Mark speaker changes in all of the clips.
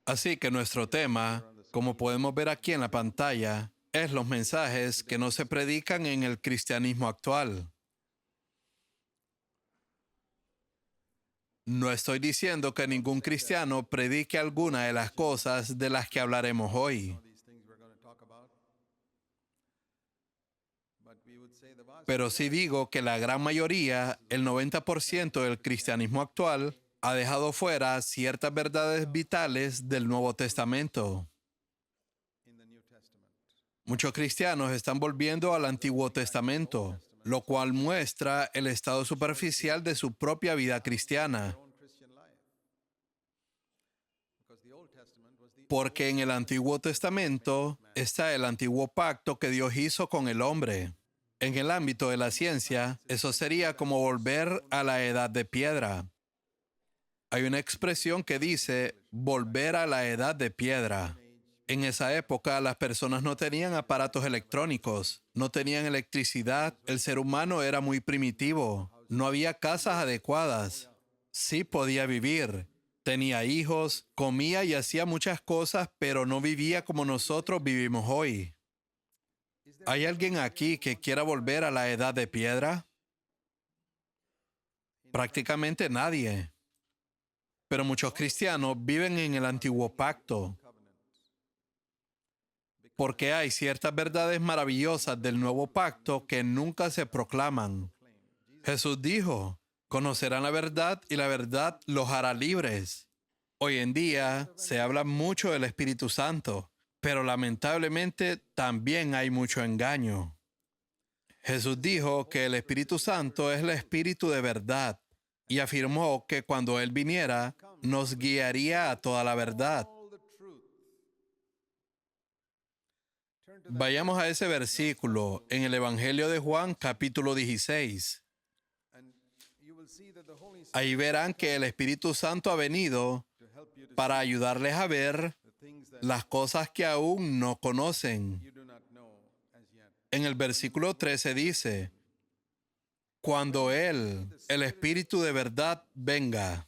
Speaker 1: Así que nuestro tema, como podemos ver aquí en la pantalla, es los mensajes que no se predican en el cristianismo actual. No estoy diciendo que ningún cristiano predique alguna de las cosas de las que hablaremos hoy. Pero sí digo que la gran mayoría, el 90% del cristianismo actual, ha dejado fuera ciertas verdades vitales del Nuevo Testamento. Muchos cristianos están volviendo al Antiguo Testamento, lo cual muestra el estado superficial de su propia vida cristiana. Porque en el Antiguo Testamento está el antiguo pacto que Dios hizo con el hombre. En el ámbito de la ciencia, eso sería como volver a la edad de piedra. Hay una expresión que dice volver a la edad de piedra. En esa época las personas no tenían aparatos electrónicos, no tenían electricidad, el ser humano era muy primitivo, no había casas adecuadas. Sí podía vivir, tenía hijos, comía y hacía muchas cosas, pero no vivía como nosotros vivimos hoy. ¿Hay alguien aquí que quiera volver a la edad de piedra? Prácticamente nadie. Pero muchos cristianos viven en el antiguo pacto, porque hay ciertas verdades maravillosas del nuevo pacto que nunca se proclaman. Jesús dijo, conocerán la verdad y la verdad los hará libres. Hoy en día se habla mucho del Espíritu Santo, pero lamentablemente también hay mucho engaño. Jesús dijo que el Espíritu Santo es el Espíritu de verdad y afirmó que cuando Él viniera, nos guiaría a toda la verdad. Vayamos a ese versículo en el Evangelio de Juan, capítulo 16. Ahí verán que el Espíritu Santo ha venido para ayudarles a ver las cosas que aún no conocen. En el versículo 13 dice, cuando Él, el Espíritu de verdad, venga.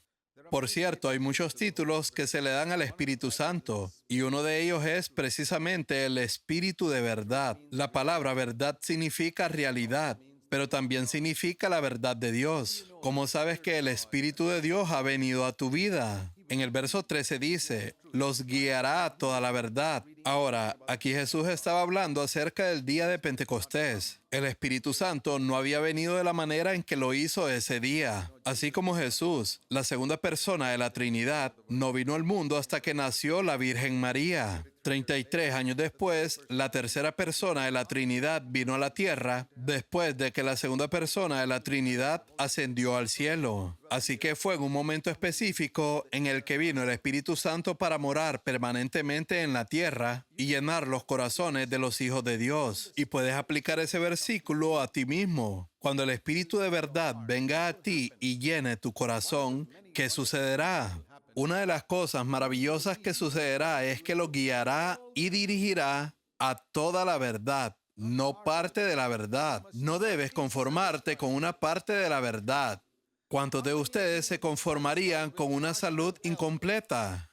Speaker 1: Por cierto, hay muchos títulos que se le dan al Espíritu Santo, y uno de ellos es precisamente el Espíritu de verdad. La palabra verdad significa realidad, pero también significa la verdad de Dios. ¿Cómo sabes que el Espíritu de Dios ha venido a tu vida? En el verso 13 dice, los guiará a toda la verdad. Ahora, aquí Jesús estaba hablando acerca del día de Pentecostés. El Espíritu Santo no había venido de la manera en que lo hizo ese día. Así como Jesús, la segunda persona de la Trinidad, no vino al mundo hasta que nació la Virgen María. 33 años después, la tercera persona de la Trinidad vino a la tierra después de que la segunda persona de la Trinidad ascendió al cielo. Así que fue en un momento específico en el que vino el Espíritu Santo para morar permanentemente en la tierra y llenar los corazones de los hijos de Dios. Y puedes aplicar ese versículo a ti mismo. Cuando el Espíritu de verdad venga a ti y llene tu corazón, ¿qué sucederá? Una de las cosas maravillosas que sucederá es que lo guiará y dirigirá a toda la verdad, no parte de la verdad. No debes conformarte con una parte de la verdad. ¿Cuántos de ustedes se conformarían con una salud incompleta?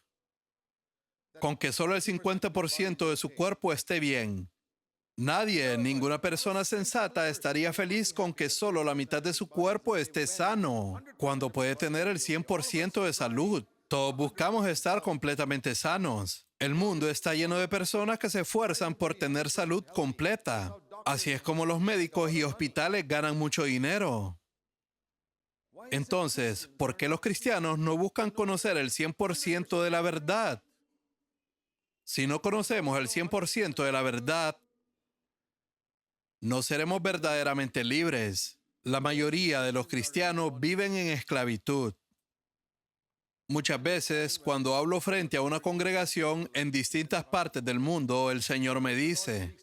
Speaker 1: Con que solo el 50% de su cuerpo esté bien. Nadie, ninguna persona sensata estaría feliz con que solo la mitad de su cuerpo esté sano, cuando puede tener el 100% de salud. Todos buscamos estar completamente sanos. El mundo está lleno de personas que se esfuerzan por tener salud completa. Así es como los médicos y hospitales ganan mucho dinero. Entonces, ¿por qué los cristianos no buscan conocer el 100% de la verdad? Si no conocemos el 100% de la verdad, no seremos verdaderamente libres. La mayoría de los cristianos viven en esclavitud. Muchas veces, cuando hablo frente a una congregación en distintas partes del mundo, el Señor me dice,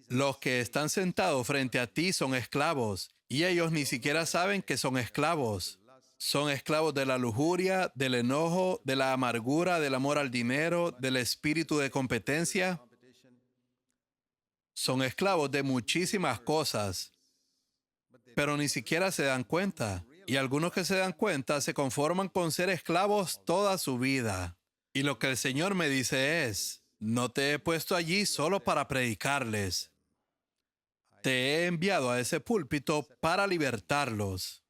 Speaker 1: los que están sentados frente a ti son esclavos, y ellos ni siquiera saben que son esclavos. Son esclavos de la lujuria, del enojo, de la amargura, del amor al dinero, del espíritu de competencia. Son esclavos de muchísimas cosas, pero ni siquiera se dan cuenta. Y algunos que se dan cuenta se conforman con ser esclavos toda su vida. Y lo que el Señor me dice es, no te he puesto allí solo para predicarles. Te he enviado a ese púlpito para libertarlos.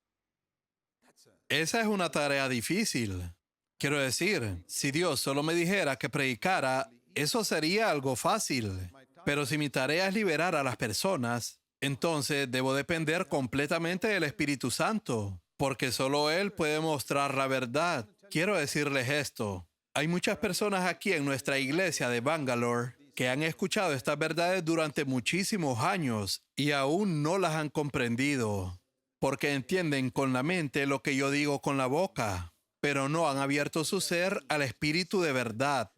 Speaker 1: Esa es una tarea difícil. Quiero decir, si Dios solo me dijera que predicara, eso sería algo fácil. Pero si mi tarea es liberar a las personas, entonces debo depender completamente del Espíritu Santo, porque solo Él puede mostrar la verdad. Quiero decirles esto. Hay muchas personas aquí en nuestra iglesia de Bangalore que han escuchado estas verdades durante muchísimos años y aún no las han comprendido, porque entienden con la mente lo que yo digo con la boca, pero no han abierto su ser al Espíritu de verdad.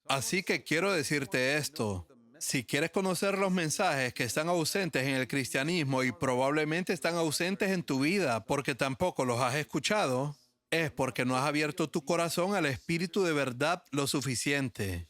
Speaker 1: Así que quiero decirte esto. Si quieres conocer los mensajes que están ausentes en el cristianismo y probablemente están ausentes en tu vida porque tampoco los has escuchado, es porque no has abierto tu corazón al Espíritu de verdad lo suficiente.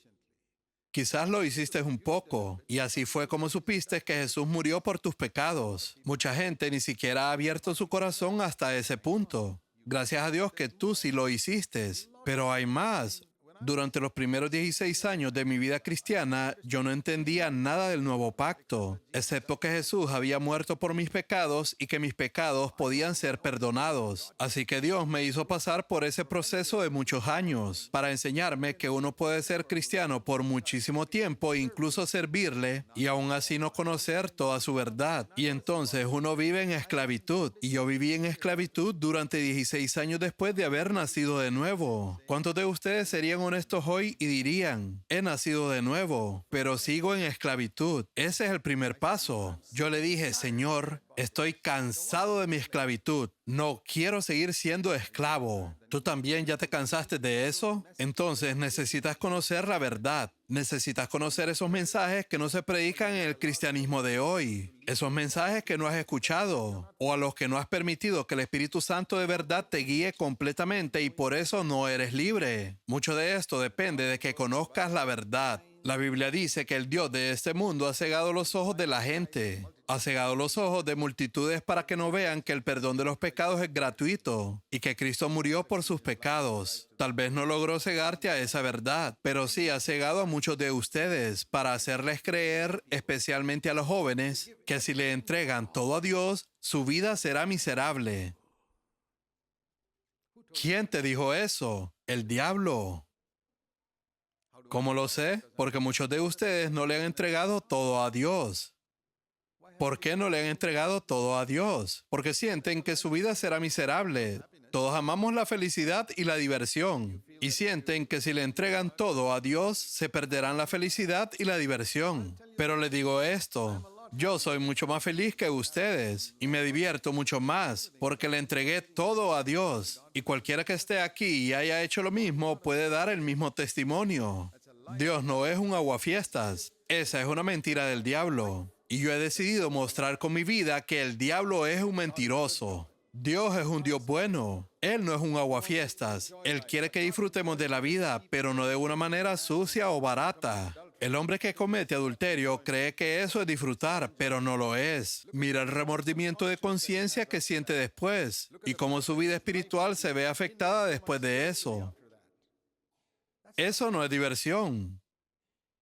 Speaker 1: Quizás lo hiciste un poco, y así fue como supiste que Jesús murió por tus pecados. Mucha gente ni siquiera ha abierto su corazón hasta ese punto. Gracias a Dios que tú sí lo hiciste, pero hay más. Durante los primeros 16 años de mi vida cristiana, yo no entendía nada del nuevo pacto, excepto que Jesús había muerto por mis pecados y que mis pecados podían ser perdonados. Así que Dios me hizo pasar por ese proceso de muchos años para enseñarme que uno puede ser cristiano por muchísimo tiempo e incluso servirle y aún así no conocer toda su verdad. Y entonces uno vive en esclavitud. Y yo viví en esclavitud durante 16 años después de haber nacido de nuevo. ¿Cuántos de ustedes serían honestos hoy y dirían, he nacido de nuevo, pero sigo en esclavitud? Ese es el primer paso. Yo le dije, Señor, estoy cansado de mi esclavitud. No quiero seguir siendo esclavo. ¿Tú también ya te cansaste de eso? Entonces necesitas conocer la verdad. Necesitas conocer esos mensajes que no se predican en el cristianismo de hoy. Esos mensajes que no has escuchado o a los que no has permitido que el Espíritu Santo de verdad te guíe completamente y por eso no eres libre. Mucho de esto depende de que conozcas la verdad. La Biblia dice que el Dios de este mundo ha cegado los ojos de la gente. Ha cegado los ojos de multitudes para que no vean que el perdón de los pecados es gratuito y que Cristo murió por sus pecados. Tal vez no logró cegarte a esa verdad, pero sí ha cegado a muchos de ustedes para hacerles creer, especialmente a los jóvenes, que si le entregan todo a Dios, su vida será miserable. ¿Quién te dijo eso? El diablo. ¿Cómo lo sé? Porque muchos de ustedes no le han entregado todo a Dios. ¿Por qué no le han entregado todo a Dios? Porque sienten que su vida será miserable. Todos amamos la felicidad y la diversión. Y sienten que si le entregan todo a Dios, se perderán la felicidad y la diversión. Pero les digo esto. Yo soy mucho más feliz que ustedes y me divierto mucho más porque le entregué todo a Dios. Y cualquiera que esté aquí y haya hecho lo mismo puede dar el mismo testimonio. Dios no es un aguafiestas. Esa es una mentira del diablo. Y yo he decidido mostrar con mi vida que el diablo es un mentiroso. Dios es un Dios bueno. Él no es un aguafiestas. Él quiere que disfrutemos de la vida, pero no de una manera sucia o barata. El hombre que comete adulterio cree que eso es disfrutar, pero no lo es. Mira el remordimiento de conciencia que siente después y cómo su vida espiritual se ve afectada después de eso. Eso no es diversión,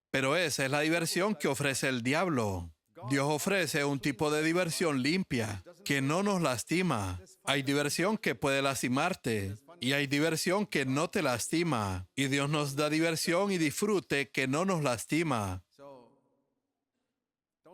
Speaker 1: pero esa es la diversión que ofrece el diablo. Dios ofrece un tipo de diversión limpia, que no nos lastima. Hay diversión que puede lastimarte y hay diversión que no te lastima. Y Dios nos da diversión y disfrute que no nos lastima.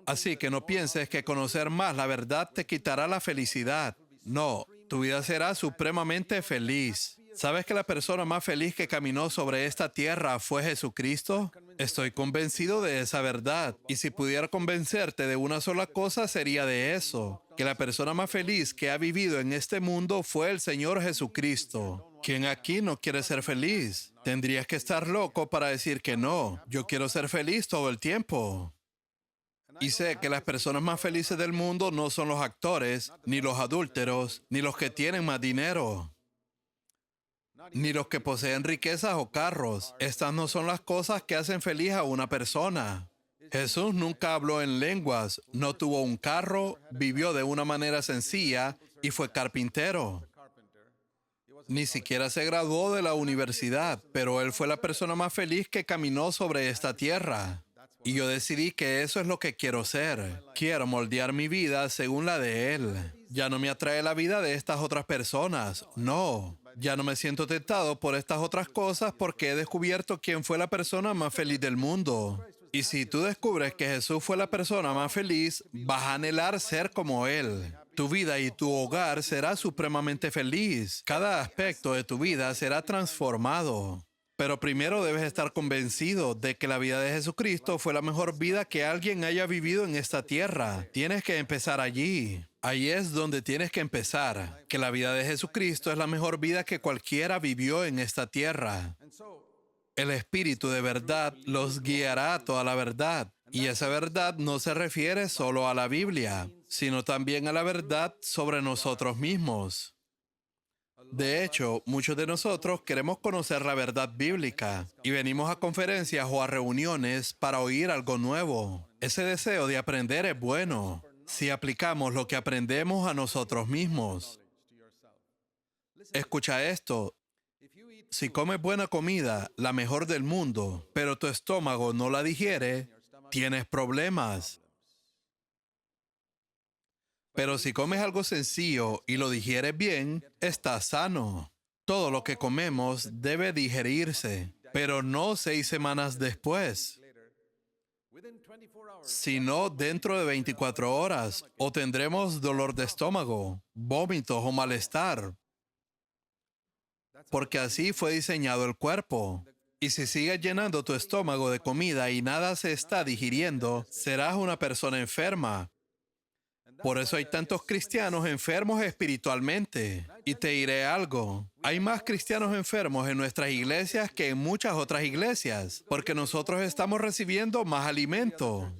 Speaker 1: Así que no pienses que conocer más la verdad te quitará la felicidad. No, tu vida será supremamente feliz. ¿Sabes que la persona más feliz que caminó sobre esta tierra fue Jesucristo? Estoy convencido de esa verdad. Y si pudiera convencerte de una sola cosa, sería de eso. Que la persona más feliz que ha vivido en este mundo fue el Señor Jesucristo. ¿Quién aquí no quiere ser feliz? Tendrías que estar loco para decir que no. Yo quiero ser feliz todo el tiempo. Y sé que las personas más felices del mundo no son los actores, ni los adúlteros, ni los que tienen más dinero, ni los que poseen riquezas o carros. Estas no son las cosas que hacen feliz a una persona. Jesús nunca habló en lenguas, no tuvo un carro, vivió de una manera sencilla y fue carpintero. Ni siquiera se graduó de la universidad, pero él fue la persona más feliz que caminó sobre esta tierra. Y yo decidí que eso es lo que quiero ser. Quiero moldear mi vida según la de él. Ya no me atrae la vida de estas otras personas. No. Ya no me siento tentado por estas otras cosas porque he descubierto quién fue la persona más feliz del mundo. Y si tú descubres que Jesús fue la persona más feliz, vas a anhelar ser como Él. Tu vida y tu hogar será supremamente feliz. Cada aspecto de tu vida será transformado. Pero primero debes estar convencido de que la vida de Jesucristo fue la mejor vida que alguien haya vivido en esta tierra. Tienes que empezar allí. Ahí es donde tienes que empezar. Que la vida de Jesucristo es la mejor vida que cualquiera vivió en esta tierra. El Espíritu de verdad los guiará a toda la verdad. Y esa verdad no se refiere solo a la Biblia, sino también a la verdad sobre nosotros mismos. De hecho, muchos de nosotros queremos conocer la verdad bíblica y venimos a conferencias o a reuniones para oír algo nuevo. Ese deseo de aprender es bueno si aplicamos lo que aprendemos a nosotros mismos. Escucha esto. Si comes buena comida, la mejor del mundo, pero tu estómago no la digiere, tienes problemas. Pero si comes algo sencillo y lo digieres bien, estás sano. Todo lo que comemos debe digerirse, pero no 6 semanas después, sino dentro de 24 horas, o tendremos dolor de estómago, vómitos o malestar, porque así fue diseñado el cuerpo. Y si sigues llenando tu estómago de comida y nada se está digiriendo, serás una persona enferma. Por eso hay tantos cristianos enfermos espiritualmente. Y te diré algo, hay más cristianos enfermos en nuestras iglesias que en muchas otras iglesias, porque nosotros estamos recibiendo más alimento.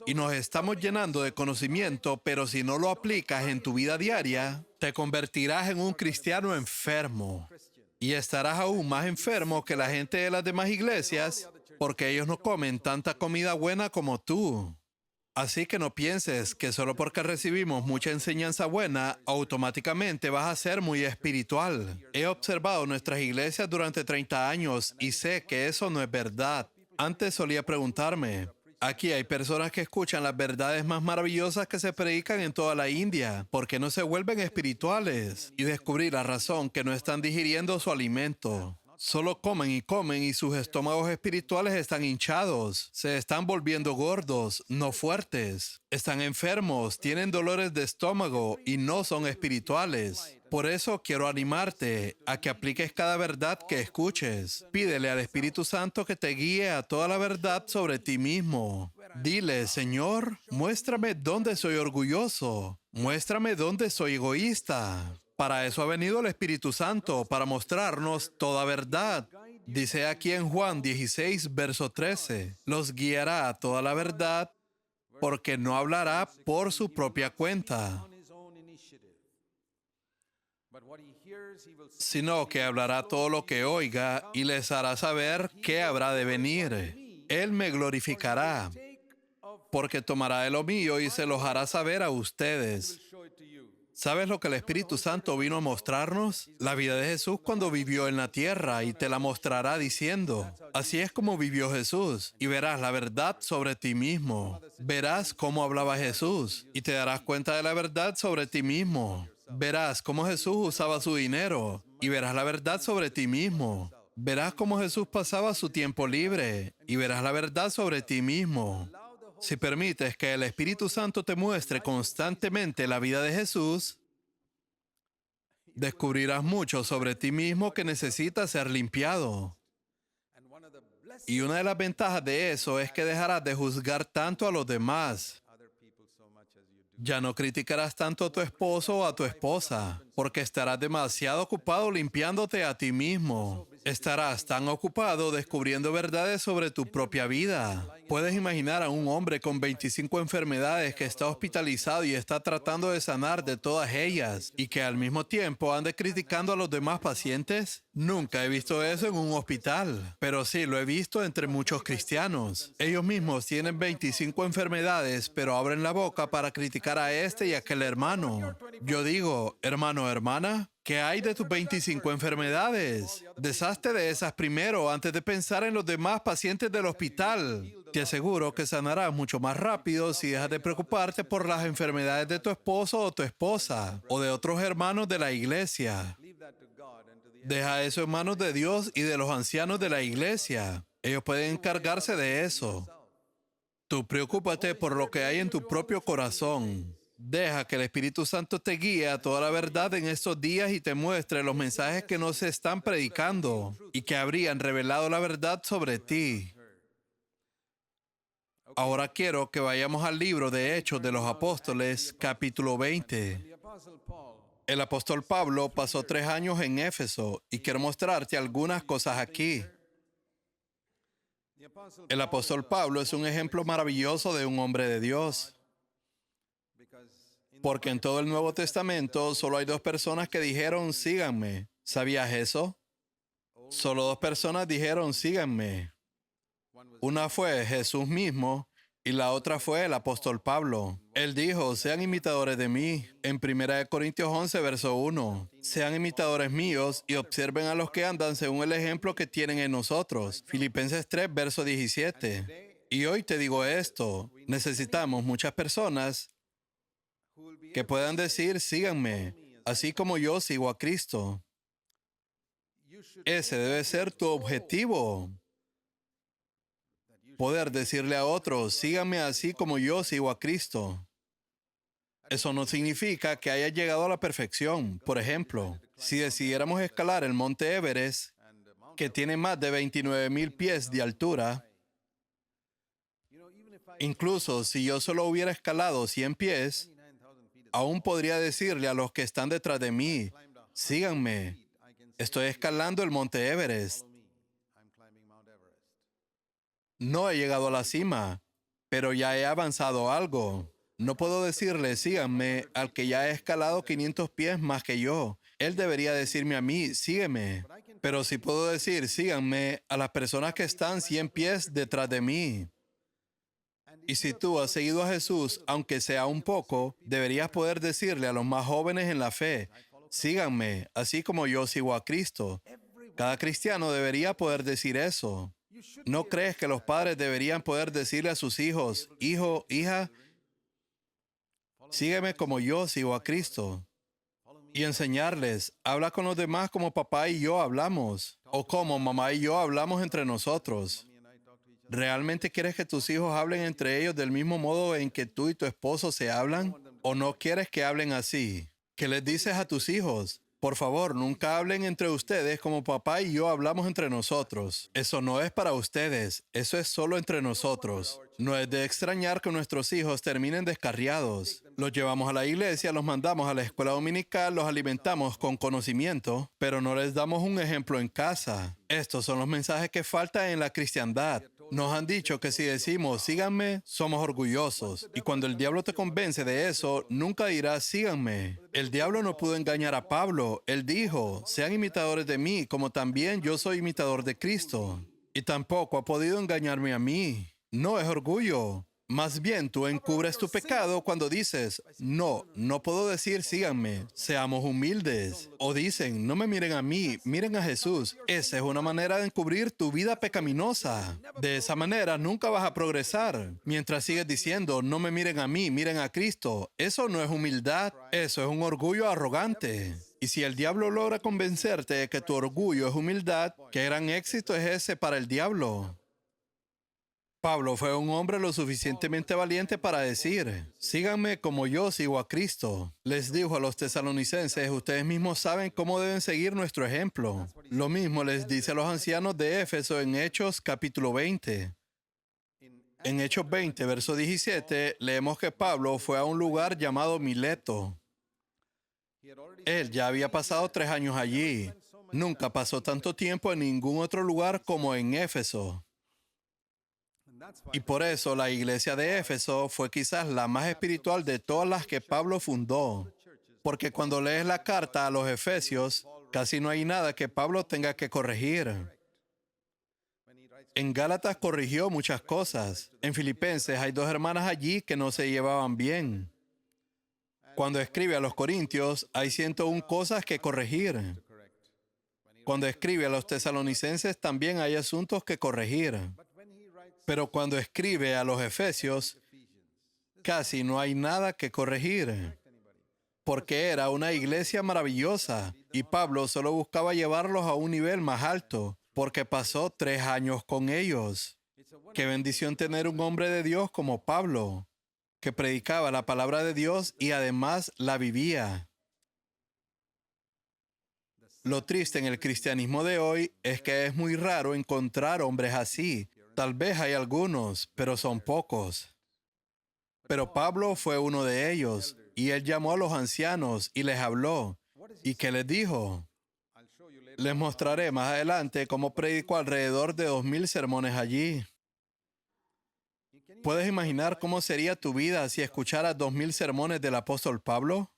Speaker 1: Y nos estamos llenando de conocimiento, pero si no lo aplicas en tu vida diaria, te convertirás en un cristiano enfermo. Y estarás aún más enfermo que la gente de las demás iglesias, porque ellos no comen tanta comida buena como tú. Así que no pienses que solo porque recibimos mucha enseñanza buena, automáticamente vas a ser muy espiritual. He observado nuestras iglesias durante 30 años y sé que eso no es verdad. Antes solía preguntarme, aquí hay personas que escuchan las verdades más maravillosas que se predican en toda la India. ¿Por qué no se vuelven espirituales? Y descubrí la razón, que no están digiriendo su alimento. Solo comen y sus estómagos espirituales están hinchados. Se están volviendo gordos, no fuertes. Están enfermos, tienen dolores de estómago y no son espirituales. Por eso quiero animarte a que apliques cada verdad que escuches. Pídele al Espíritu Santo que te guíe a toda la verdad sobre ti mismo. Dile, Señor, muéstrame dónde soy orgulloso. Muéstrame dónde soy egoísta. Para eso ha venido el Espíritu Santo, para mostrarnos toda verdad. Dice aquí en Juan 16, verso 13, los guiará a toda la verdad, porque no hablará por su propia cuenta, sino que hablará todo lo que oiga y les hará saber qué habrá de venir. Él me glorificará, porque tomará de lo mío y se los hará saber a ustedes. ¿Sabes lo que el Espíritu Santo vino a mostrarnos? La vida de Jesús cuando vivió en la tierra, y te la mostrará diciendo, así es como vivió Jesús, y verás la verdad sobre ti mismo. Verás cómo hablaba Jesús, y te darás cuenta de la verdad sobre ti mismo. Verás cómo Jesús usaba su dinero, y verás la verdad sobre ti mismo. Verás cómo Jesús pasaba su tiempo libre, y verás la verdad sobre ti mismo. Si permites que el Espíritu Santo te muestre constantemente la vida de Jesús, descubrirás mucho sobre ti mismo que necesita ser limpiado. Y una de las ventajas de eso es que dejarás de juzgar tanto a los demás. Ya no criticarás tanto a tu esposo o a tu esposa, porque estarás demasiado ocupado limpiándote a ti mismo. Estarás tan ocupado descubriendo verdades sobre tu propia vida. Puedes imaginar a un hombre con 25 enfermedades que está hospitalizado y está tratando de sanar de todas ellas, y que al mismo tiempo ande criticando a los demás pacientes. Nunca he visto eso en un hospital, pero sí lo he visto entre muchos cristianos. Ellos mismos tienen 25 enfermedades, pero abren la boca para criticar a este y a aquel hermano. Yo digo, hermano, hermana, ¿qué hay de tus 25 enfermedades? Deshazte de esas primero antes de pensar en los demás pacientes del hospital. Te aseguro que sanarás mucho más rápido si dejas de preocuparte por las enfermedades de tu esposo o tu esposa o de otros hermanos de la iglesia. Deja eso en manos de Dios y de los ancianos de la iglesia. Ellos pueden encargarse de eso. Tú preocúpate por lo que hay en tu propio corazón. Deja que el Espíritu Santo te guíe a toda la verdad en estos días y te muestre los mensajes que no se están predicando y que habrían revelado la verdad sobre ti. Ahora quiero que vayamos al libro de Hechos de los Apóstoles, capítulo 20. El apóstol Pablo pasó 3 años en Éfeso y quiero mostrarte algunas cosas aquí. El apóstol Pablo es un ejemplo maravilloso de un hombre de Dios. Porque en todo el Nuevo Testamento solo hay 2 personas que dijeron, síganme. ¿Sabías eso? Solo 2 personas dijeron, síganme. Una fue Jesús mismo y la otra fue el apóstol Pablo. Él dijo, sean imitadores de mí. En 1 Corintios 11, verso 1. Sean imitadores míos y observen a los que andan según el ejemplo que tienen en nosotros. Filipenses 3, verso 17. Y hoy te digo esto, necesitamos muchas personas que puedan decir, síganme, así como yo sigo a Cristo. Ese debe ser tu objetivo. Poder decirle a otros, síganme así como yo sigo a Cristo. Eso no significa que hayas llegado a la perfección. Por ejemplo, si decidiéramos escalar el monte Everest, que tiene más de 29,000 pies de altura, incluso si yo solo hubiera escalado 100 pies, aún podría decirle a los que están detrás de mí, síganme, estoy escalando el monte Everest. No he llegado a la cima, pero ya he avanzado algo. No puedo decirle, síganme, al que ya ha escalado 500 pies más que yo. Él debería decirme a mí, sígueme. Pero sí puedo decir, síganme, a las personas que están 100 pies detrás de mí. Y si tú has seguido a Jesús, aunque sea un poco, deberías poder decirle a los más jóvenes en la fe, síganme, así como yo sigo a Cristo. Cada cristiano debería poder decir eso. ¿No crees que los padres deberían poder decirle a sus hijos, hijo, hija, sígueme como yo sigo a Cristo? Y enseñarles, habla con los demás como papá y yo hablamos, o como mamá y yo hablamos entre nosotros. ¿Realmente quieres que tus hijos hablen entre ellos del mismo modo en que tú y tu esposo se hablan? ¿O no quieres que hablen así? ¿Qué les dices a tus hijos? Por favor, nunca hablen entre ustedes como papá y yo hablamos entre nosotros. Eso no es para ustedes, eso es solo entre nosotros. No es de extrañar que nuestros hijos terminen descarriados. Los llevamos a la iglesia, los mandamos a la escuela dominical, los alimentamos con conocimiento, pero no les damos un ejemplo en casa. Estos son los mensajes que faltan en la cristiandad. Nos han dicho que si decimos, síganme, somos orgullosos. Y cuando el diablo te convence de eso, nunca dirás, síganme. El diablo no pudo engañar a Pablo. Él dijo, sean imitadores de mí, como también yo soy imitador de Cristo. Y tampoco ha podido engañarme a mí. No es orgullo. Más bien, tú encubres tu pecado cuando dices, no, no puedo decir síganme, seamos humildes. O dicen, no me miren a mí, miren a Jesús. Esa es una manera de encubrir tu vida pecaminosa. De esa manera nunca vas a progresar. Mientras sigues diciendo, no me miren a mí, miren a Cristo. Eso no es humildad, eso es un orgullo arrogante. Y si el diablo logra convencerte de que tu orgullo es humildad, ¿qué gran éxito es ese para el diablo? Pablo fue un hombre lo suficientemente valiente para decir, síganme como yo sigo a Cristo. Les dijo a los tesalonicenses, ustedes mismos saben cómo deben seguir nuestro ejemplo. Lo mismo les dice a los ancianos de Éfeso en Hechos capítulo 20. En Hechos 20, verso 17, leemos que Pablo fue a un lugar llamado Mileto. Él ya había pasado 3 años allí. Nunca pasó tanto tiempo en ningún otro lugar como en Éfeso. Y por eso la iglesia de Éfeso fue quizás la más espiritual de todas las que Pablo fundó. Porque cuando lees la carta a los Efesios, casi no hay nada que Pablo tenga que corregir. En Gálatas corrigió muchas cosas. En Filipenses hay dos hermanas allí que no se llevaban bien. Cuando escribe a los Corintios, hay 101 cosas que corregir. Cuando escribe a los tesalonicenses, también hay asuntos que corregir. Pero cuando escribe a los Efesios, casi no hay nada que corregir. Porque era una iglesia maravillosa y Pablo solo buscaba llevarlos a un nivel más alto, porque pasó 3 años con ellos. Qué bendición tener un hombre de Dios como Pablo, que predicaba la palabra de Dios y además la vivía. Lo triste en el cristianismo de hoy es que es muy raro encontrar hombres así. Tal vez hay algunos, pero son pocos. Pero Pablo fue uno de ellos, y él llamó a los ancianos y les habló. ¿Y qué les dijo? Les mostraré más adelante cómo predicó alrededor de 2000 sermones allí. ¿Puedes imaginar cómo sería tu vida si escucharas 2000 sermones del apóstol Pablo?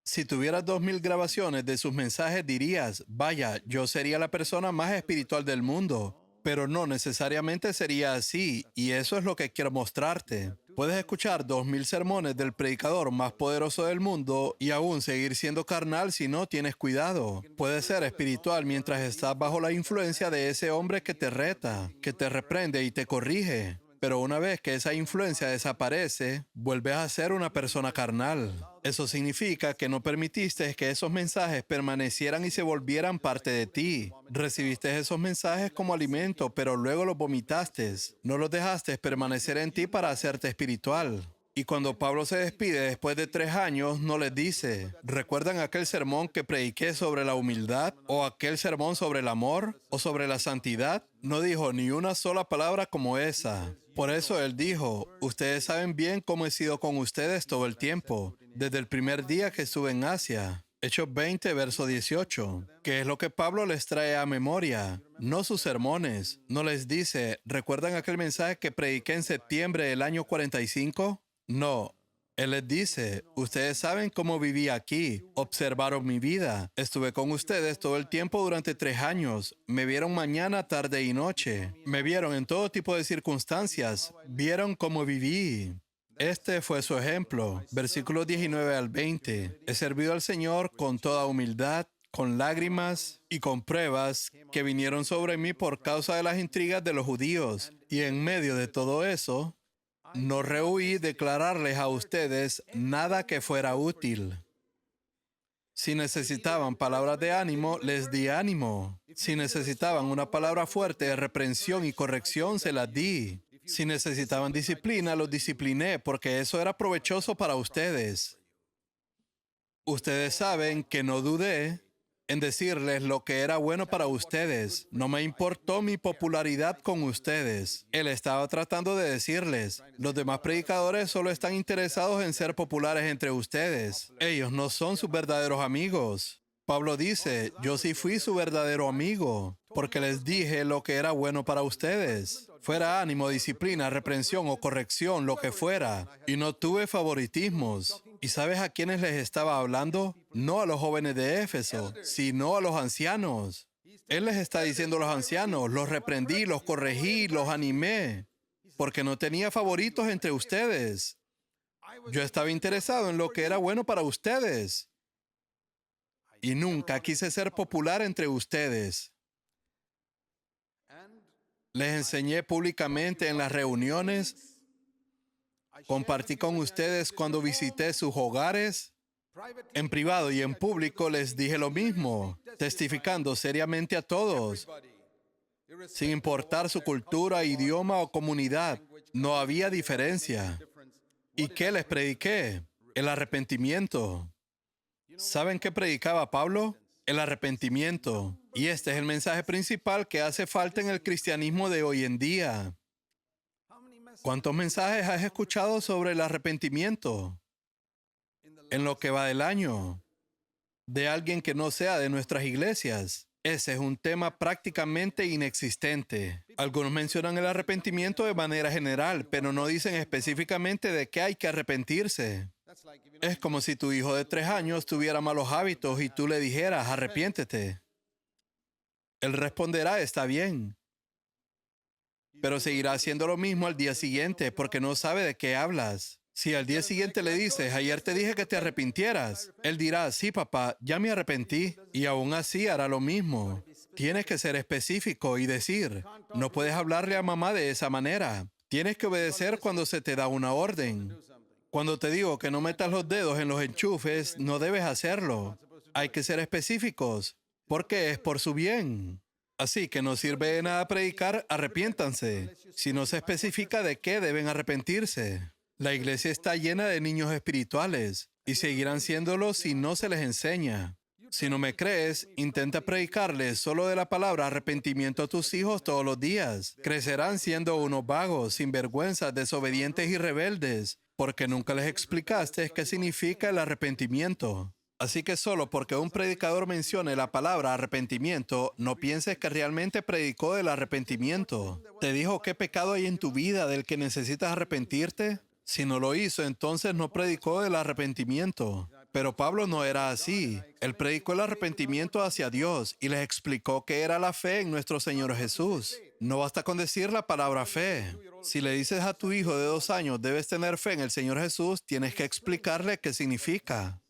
Speaker 1: Si tuvieras 2000 grabaciones de sus mensajes, dirías, vaya, yo sería la persona más espiritual del mundo. Pero no necesariamente sería así, y eso es lo que quiero mostrarte. Puedes escuchar 2000 sermones del predicador más poderoso del mundo y aún seguir siendo carnal si no tienes cuidado. Puedes ser espiritual mientras estás bajo la influencia de ese hombre que te reta, que te reprende y te corrige. Pero una vez que esa influencia desaparece, vuelves a ser una persona carnal. Eso significa que no permitiste que esos mensajes permanecieran y se volvieran parte de ti. Recibiste esos mensajes como alimento, pero luego los vomitaste. No los dejaste permanecer en ti para hacerte espiritual. Y cuando Pablo se despide después de 3 años, no les dice, ¿recuerdan aquel sermón que prediqué sobre la humildad? ¿O aquel sermón sobre el amor? ¿O sobre la santidad? No dijo ni una sola palabra como esa. Por eso él dijo, ustedes saben bien cómo he sido con ustedes todo el tiempo, desde el primer día que estuve en Asia. Hechos 20, verso 18. ¿Qué es lo que Pablo les trae a memoria? No sus sermones. No les dice, ¿recuerdan aquel mensaje que prediqué en septiembre del año 45? No. Él les dice, ustedes saben cómo viví aquí, observaron mi vida, estuve con ustedes todo el tiempo durante 3 años, me vieron mañana, tarde y noche, me vieron en todo tipo de circunstancias, vieron cómo viví. Este fue su ejemplo. Versículos 19 al 20. He servido al Señor con toda humildad, con lágrimas y con pruebas que vinieron sobre mí por causa de las intrigas de los judíos. Y en medio de todo eso, no rehuí declararles a ustedes nada que fuera útil. Si necesitaban palabras de ánimo, les di ánimo. Si necesitaban una palabra fuerte de reprensión y corrección, se las di. Si necesitaban disciplina, los discipliné, porque eso era provechoso para ustedes. Ustedes saben que no dudé en decirles lo que era bueno para ustedes. No me importó mi popularidad con ustedes. Él estaba tratando de decirles, los demás predicadores solo están interesados en ser populares entre ustedes. Ellos no son sus verdaderos amigos. Pablo dice, yo sí fui su verdadero amigo, porque les dije lo que era bueno para ustedes. Fuera ánimo, disciplina, reprensión o corrección, lo que fuera. Y no tuve favoritismos. ¿Y sabes a quiénes les estaba hablando? No a los jóvenes de Éfeso, sino a los ancianos. Él les está diciendo a los ancianos, los reprendí, los corregí, los animé, porque no tenía favoritos entre ustedes. Yo estaba interesado en lo que era bueno para ustedes. Y nunca quise ser popular entre ustedes. Les enseñé públicamente en las reuniones. Compartí con ustedes cuando visité sus hogares. En privado y en público les dije lo mismo, testificando seriamente a todos. Sin importar su cultura, idioma o comunidad, no había diferencia. ¿Y qué les prediqué? El arrepentimiento. ¿Saben qué predicaba Pablo? El arrepentimiento. Y este es el mensaje principal que hace falta en el cristianismo de hoy en día. ¿Cuántos mensajes has escuchado sobre el arrepentimiento en lo que va del año? De alguien que no sea de nuestras iglesias. Ese es un tema prácticamente inexistente. Algunos mencionan el arrepentimiento de manera general, pero no dicen específicamente de qué hay que arrepentirse. Es como si tu hijo de 3 años tuviera malos hábitos y tú le dijeras, arrepiéntete. Él responderá, está bien, pero seguirá haciendo lo mismo al día siguiente porque no sabe de qué hablas. Si al día siguiente le dices, ayer te dije que te arrepintieras, él dirá, sí, papá, ya me arrepentí, y aún así hará lo mismo. Tienes que ser específico y decir, no puedes hablarle a mamá de esa manera. Tienes que obedecer cuando se te da una orden. Cuando te digo que no metas los dedos en los enchufes, no debes hacerlo. Hay que ser específicos, porque es por su bien. Así que no sirve de nada predicar, arrepiéntanse, si no se especifica de qué deben arrepentirse. La iglesia está llena de niños espirituales y seguirán siéndolo si no se les enseña. Si no me crees, intenta predicarles solo de la palabra arrepentimiento a tus hijos todos los días. Crecerán siendo unos vagos, sinvergüenzas, desobedientes y rebeldes, porque nunca les explicaste qué significa el arrepentimiento. Así que solo porque un predicador mencione la palabra arrepentimiento, no pienses que realmente predicó del arrepentimiento. ¿Te dijo qué pecado hay en tu vida del que necesitas arrepentirte? Si no lo hizo, entonces no predicó del arrepentimiento. Pero Pablo no era así. Él predicó el arrepentimiento hacia Dios y les explicó qué era la fe en nuestro Señor Jesús. No basta con decir la palabra fe. Si le dices a tu hijo de 2 años, debes tener fe en el Señor Jesús, tienes que explicarle qué significa.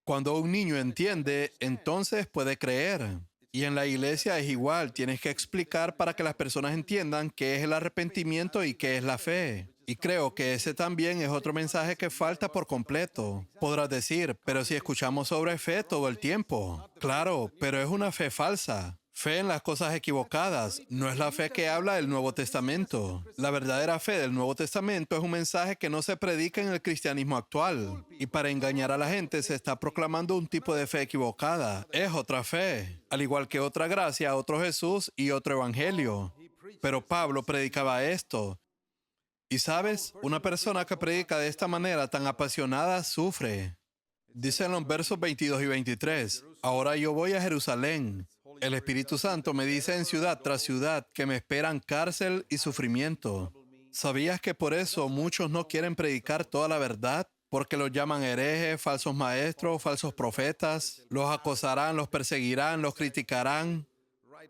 Speaker 1: Cuando un niño entiende, entonces puede creer. Y en la iglesia es igual, tienes que explicar para que las personas entiendan qué es el arrepentimiento y qué es la fe. Y creo que ese también es otro mensaje que falta por completo. Podrás decir, pero si escuchamos sobre fe todo el tiempo. Claro, pero es una fe falsa. Fe en las cosas equivocadas, no es la fe que habla el Nuevo Testamento. La verdadera fe del Nuevo Testamento es un mensaje que no se predica en el cristianismo actual. Y para engañar a la gente se está proclamando un tipo de fe equivocada. Es otra fe, al igual que otra gracia, otro Jesús y otro evangelio. Pero Pablo predicaba esto. Y sabes, una persona que predica de esta manera tan apasionada sufre. Dice en los versos 22 y 23, ahora yo voy a Jerusalén. El Espíritu Santo me dice en ciudad tras ciudad que me esperan cárcel y sufrimiento. ¿Sabías que por eso muchos no quieren predicar toda la verdad? Porque los llaman herejes, falsos maestros, falsos profetas. Los acosarán, los perseguirán, los criticarán.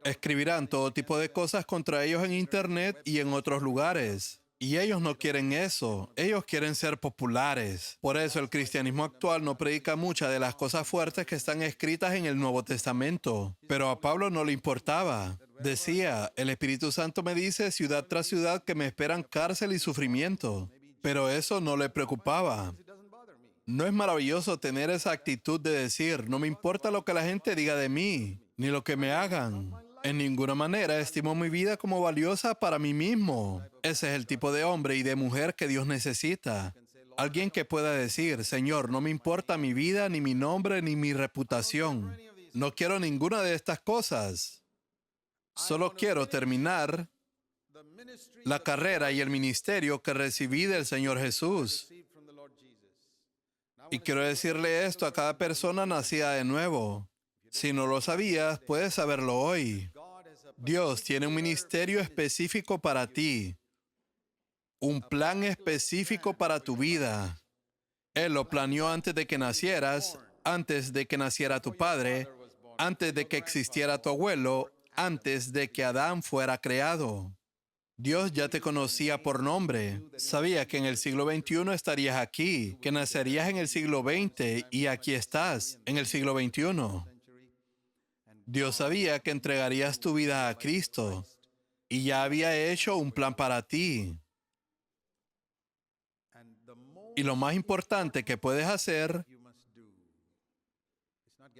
Speaker 1: Escribirán todo tipo de cosas contra ellos en Internet y en otros lugares. Y ellos no quieren eso, ellos quieren ser populares. Por eso el cristianismo actual no predica muchas de las cosas fuertes que están escritas en el Nuevo Testamento. Pero a Pablo no le importaba. Decía, el Espíritu Santo me dice ciudad tras ciudad que me esperan cárcel y sufrimiento. Pero eso no le preocupaba. ¿No es maravilloso tener esa actitud de decir, no me importa lo que la gente diga de mí, ni lo que me hagan? En ninguna manera estimo mi vida como valiosa para mí mismo. Ese es el tipo de hombre y de mujer que Dios necesita. Alguien que pueda decir, Señor, no me importa mi vida, ni mi nombre, ni mi reputación. No quiero ninguna de estas cosas. Solo quiero terminar la carrera y el ministerio que recibí del Señor Jesús. Y quiero decirle esto a cada persona nacida de nuevo. Si no lo sabías, puedes saberlo hoy. Dios tiene un ministerio específico para ti, un plan específico para tu vida. Él lo planeó antes de que nacieras, antes de que naciera tu padre, antes de que existiera tu abuelo, antes de que Adán fuera creado. Dios ya te conocía por nombre. Sabía que en el siglo XXI estarías aquí, que nacerías en el siglo XX y aquí estás, en el siglo XXI. Dios sabía que entregarías tu vida a Cristo y ya había hecho un plan para ti. Y lo más importante que puedes hacer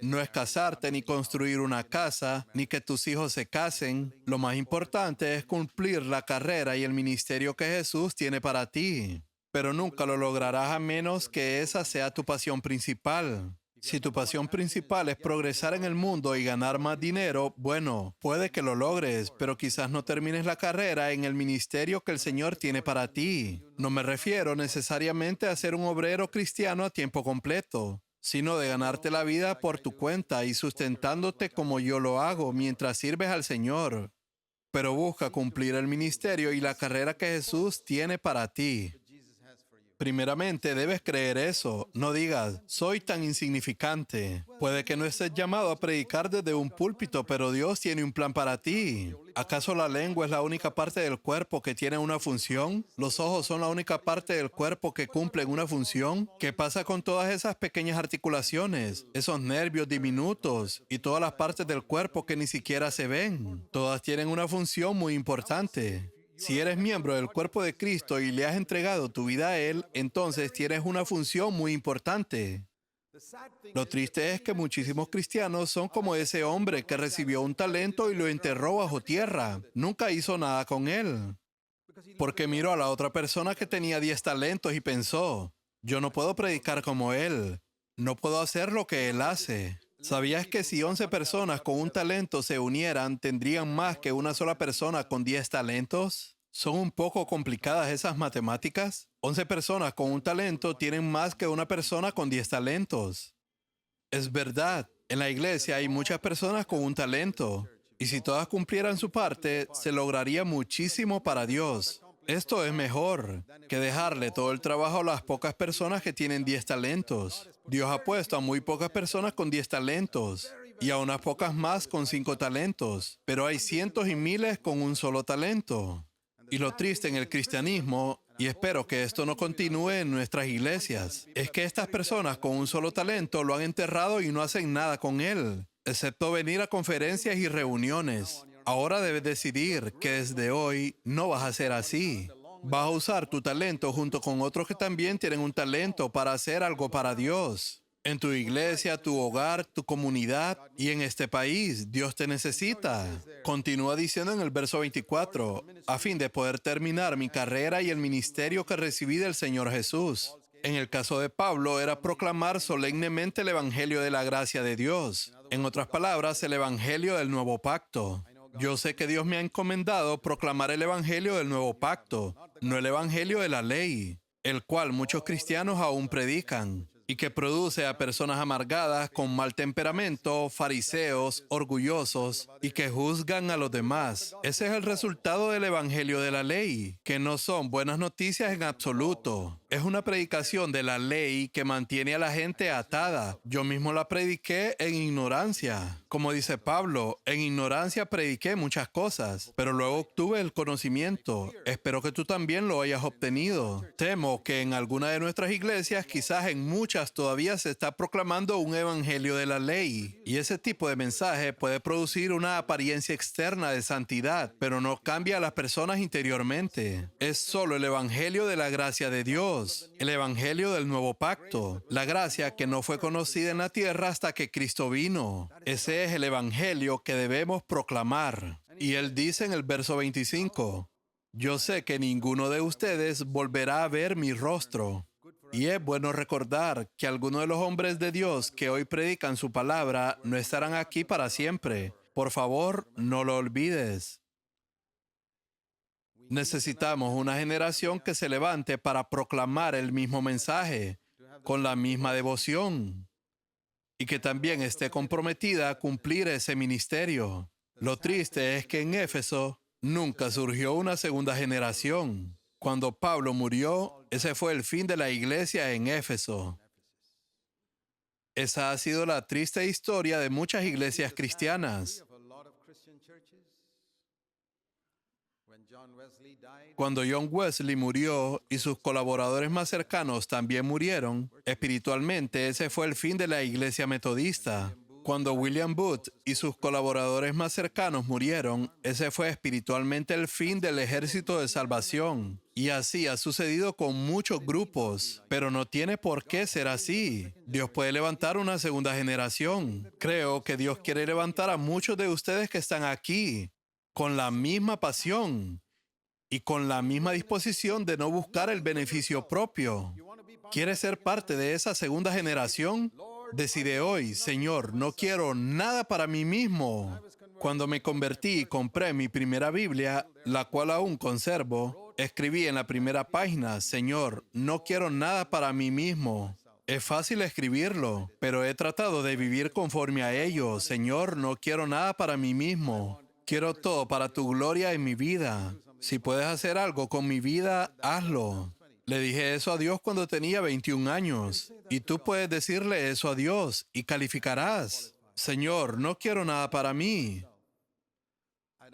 Speaker 1: no es casarte ni construir una casa, ni que tus hijos se casen. Lo más importante es cumplir la carrera y el ministerio que Jesús tiene para ti. Pero nunca lo lograrás a menos que esa sea tu pasión principal. Si tu pasión principal es progresar en el mundo y ganar más dinero, bueno, puede que lo logres, pero quizás no termines la carrera en el ministerio que el Señor tiene para ti. No me refiero necesariamente a ser un obrero cristiano a tiempo completo, sino de ganarte la vida por tu cuenta y sustentándote como yo lo hago mientras sirves al Señor. Pero busca cumplir el ministerio y la carrera que Jesús tiene para ti. Primeramente, debes creer eso. No digas, soy tan insignificante. Puede que no estés llamado a predicar desde un púlpito, pero Dios tiene un plan para ti. ¿Acaso la lengua es la única parte del cuerpo que tiene una función? ¿Los ojos son la única parte del cuerpo que cumplen una función? ¿Qué pasa con todas esas pequeñas articulaciones, esos nervios diminutos y todas las partes del cuerpo que ni siquiera se ven? Todas tienen una función muy importante. Si eres miembro del cuerpo de Cristo y le has entregado tu vida a Él, entonces tienes una función muy importante. Lo triste es que muchísimos cristianos son como ese hombre que recibió un talento y lo enterró bajo tierra. Nunca hizo nada con él. Porque miró a la otra persona que tenía 10 talentos y pensó, yo no puedo predicar como él. No puedo hacer lo que él hace. ¿Sabías que si 11 personas con un talento se unieran, tendrían más que una sola persona con 10 talentos? ¿Son un poco complicadas esas matemáticas? 11 personas con un talento tienen más que una persona con 10 talentos. Es verdad, en la iglesia hay muchas personas con un talento, y si todas cumplieran su parte, se lograría muchísimo para Dios. Esto es mejor que dejarle todo el trabajo a las pocas personas que tienen 10 talentos. Dios ha puesto a muy pocas personas con 10 talentos y a unas pocas más con 5 talentos, pero hay cientos y miles con un solo talento. Y lo triste en el cristianismo, y espero que esto no continúe en nuestras iglesias, es que estas personas con un solo talento lo han enterrado y no hacen nada con él, excepto venir a conferencias y reuniones. Ahora debes decidir que desde hoy no vas a ser así. Vas a usar tu talento junto con otros que también tienen un talento para hacer algo para Dios. En tu iglesia, tu hogar, tu comunidad y en este país, Dios te necesita. Continúa diciendo en el verso 24, a fin de poder terminar mi carrera y el ministerio que recibí del Señor Jesús. En el caso de Pablo, era proclamar solemnemente el Evangelio de la gracia de Dios. En otras palabras, el Evangelio del nuevo pacto. Yo sé que Dios me ha encomendado proclamar el Evangelio del nuevo pacto, no el Evangelio de la ley, el cual muchos cristianos aún predican, y que produce a personas amargadas con mal temperamento, fariseos, orgullosos y que juzgan a los demás. Ese es el resultado del evangelio de la ley, que no son buenas noticias en absoluto. Es una predicación de la ley que mantiene a la gente atada. Yo mismo la prediqué en ignorancia. Como dice Pablo, en ignorancia prediqué muchas cosas, pero luego obtuve el conocimiento. Espero que tú también lo hayas obtenido. Temo que en alguna de nuestras iglesias, quizás en muchas, todavía se está proclamando un evangelio de la ley. Y ese tipo de mensaje puede producir una apariencia externa de santidad, pero no cambia a las personas interiormente. Es solo el evangelio de la gracia de Dios. El evangelio del nuevo pacto, la gracia que no fue conocida en la tierra hasta que Cristo vino. Ese es el evangelio que debemos proclamar. Y él dice en el verso 25, yo sé que ninguno de ustedes volverá a ver mi rostro. Y es bueno recordar que algunos de los hombres de Dios que hoy predican su palabra no estarán aquí para siempre. Por favor, no lo olvides. Necesitamos una generación que se levante para proclamar el mismo mensaje, con la misma devoción, y que también esté comprometida a cumplir ese ministerio. Lo triste es que en Éfeso nunca surgió una segunda generación. Cuando Pablo murió, ese fue el fin de la iglesia en Éfeso. Esa ha sido la triste historia de muchas iglesias cristianas. Cuando John Wesley murió y sus colaboradores más cercanos también murieron, espiritualmente ese fue el fin de la iglesia metodista. Cuando William Booth y sus colaboradores más cercanos murieron, ese fue espiritualmente el fin del ejército de salvación. Y así ha sucedido con muchos grupos, pero no tiene por qué ser así. Dios puede levantar una segunda generación. Creo que Dios quiere levantar a muchos de ustedes que están aquí con la misma pasión y con la misma disposición de no buscar el beneficio propio. ¿Quieres ser parte de esa segunda generación? Decide hoy, Señor, no quiero nada para mí mismo. Cuando me convertí y compré mi primera Biblia, la cual aún conservo, escribí en la primera página, Señor, no quiero nada para mí mismo. Es fácil escribirlo, pero he tratado de vivir conforme a ello. Señor, no quiero nada para mí mismo. Quiero todo para tu gloria en mi vida. Si puedes hacer algo con mi vida, hazlo. Le dije eso a Dios cuando tenía 21 años. Y tú puedes decirle eso a Dios y calificarás. Señor, no quiero nada para mí.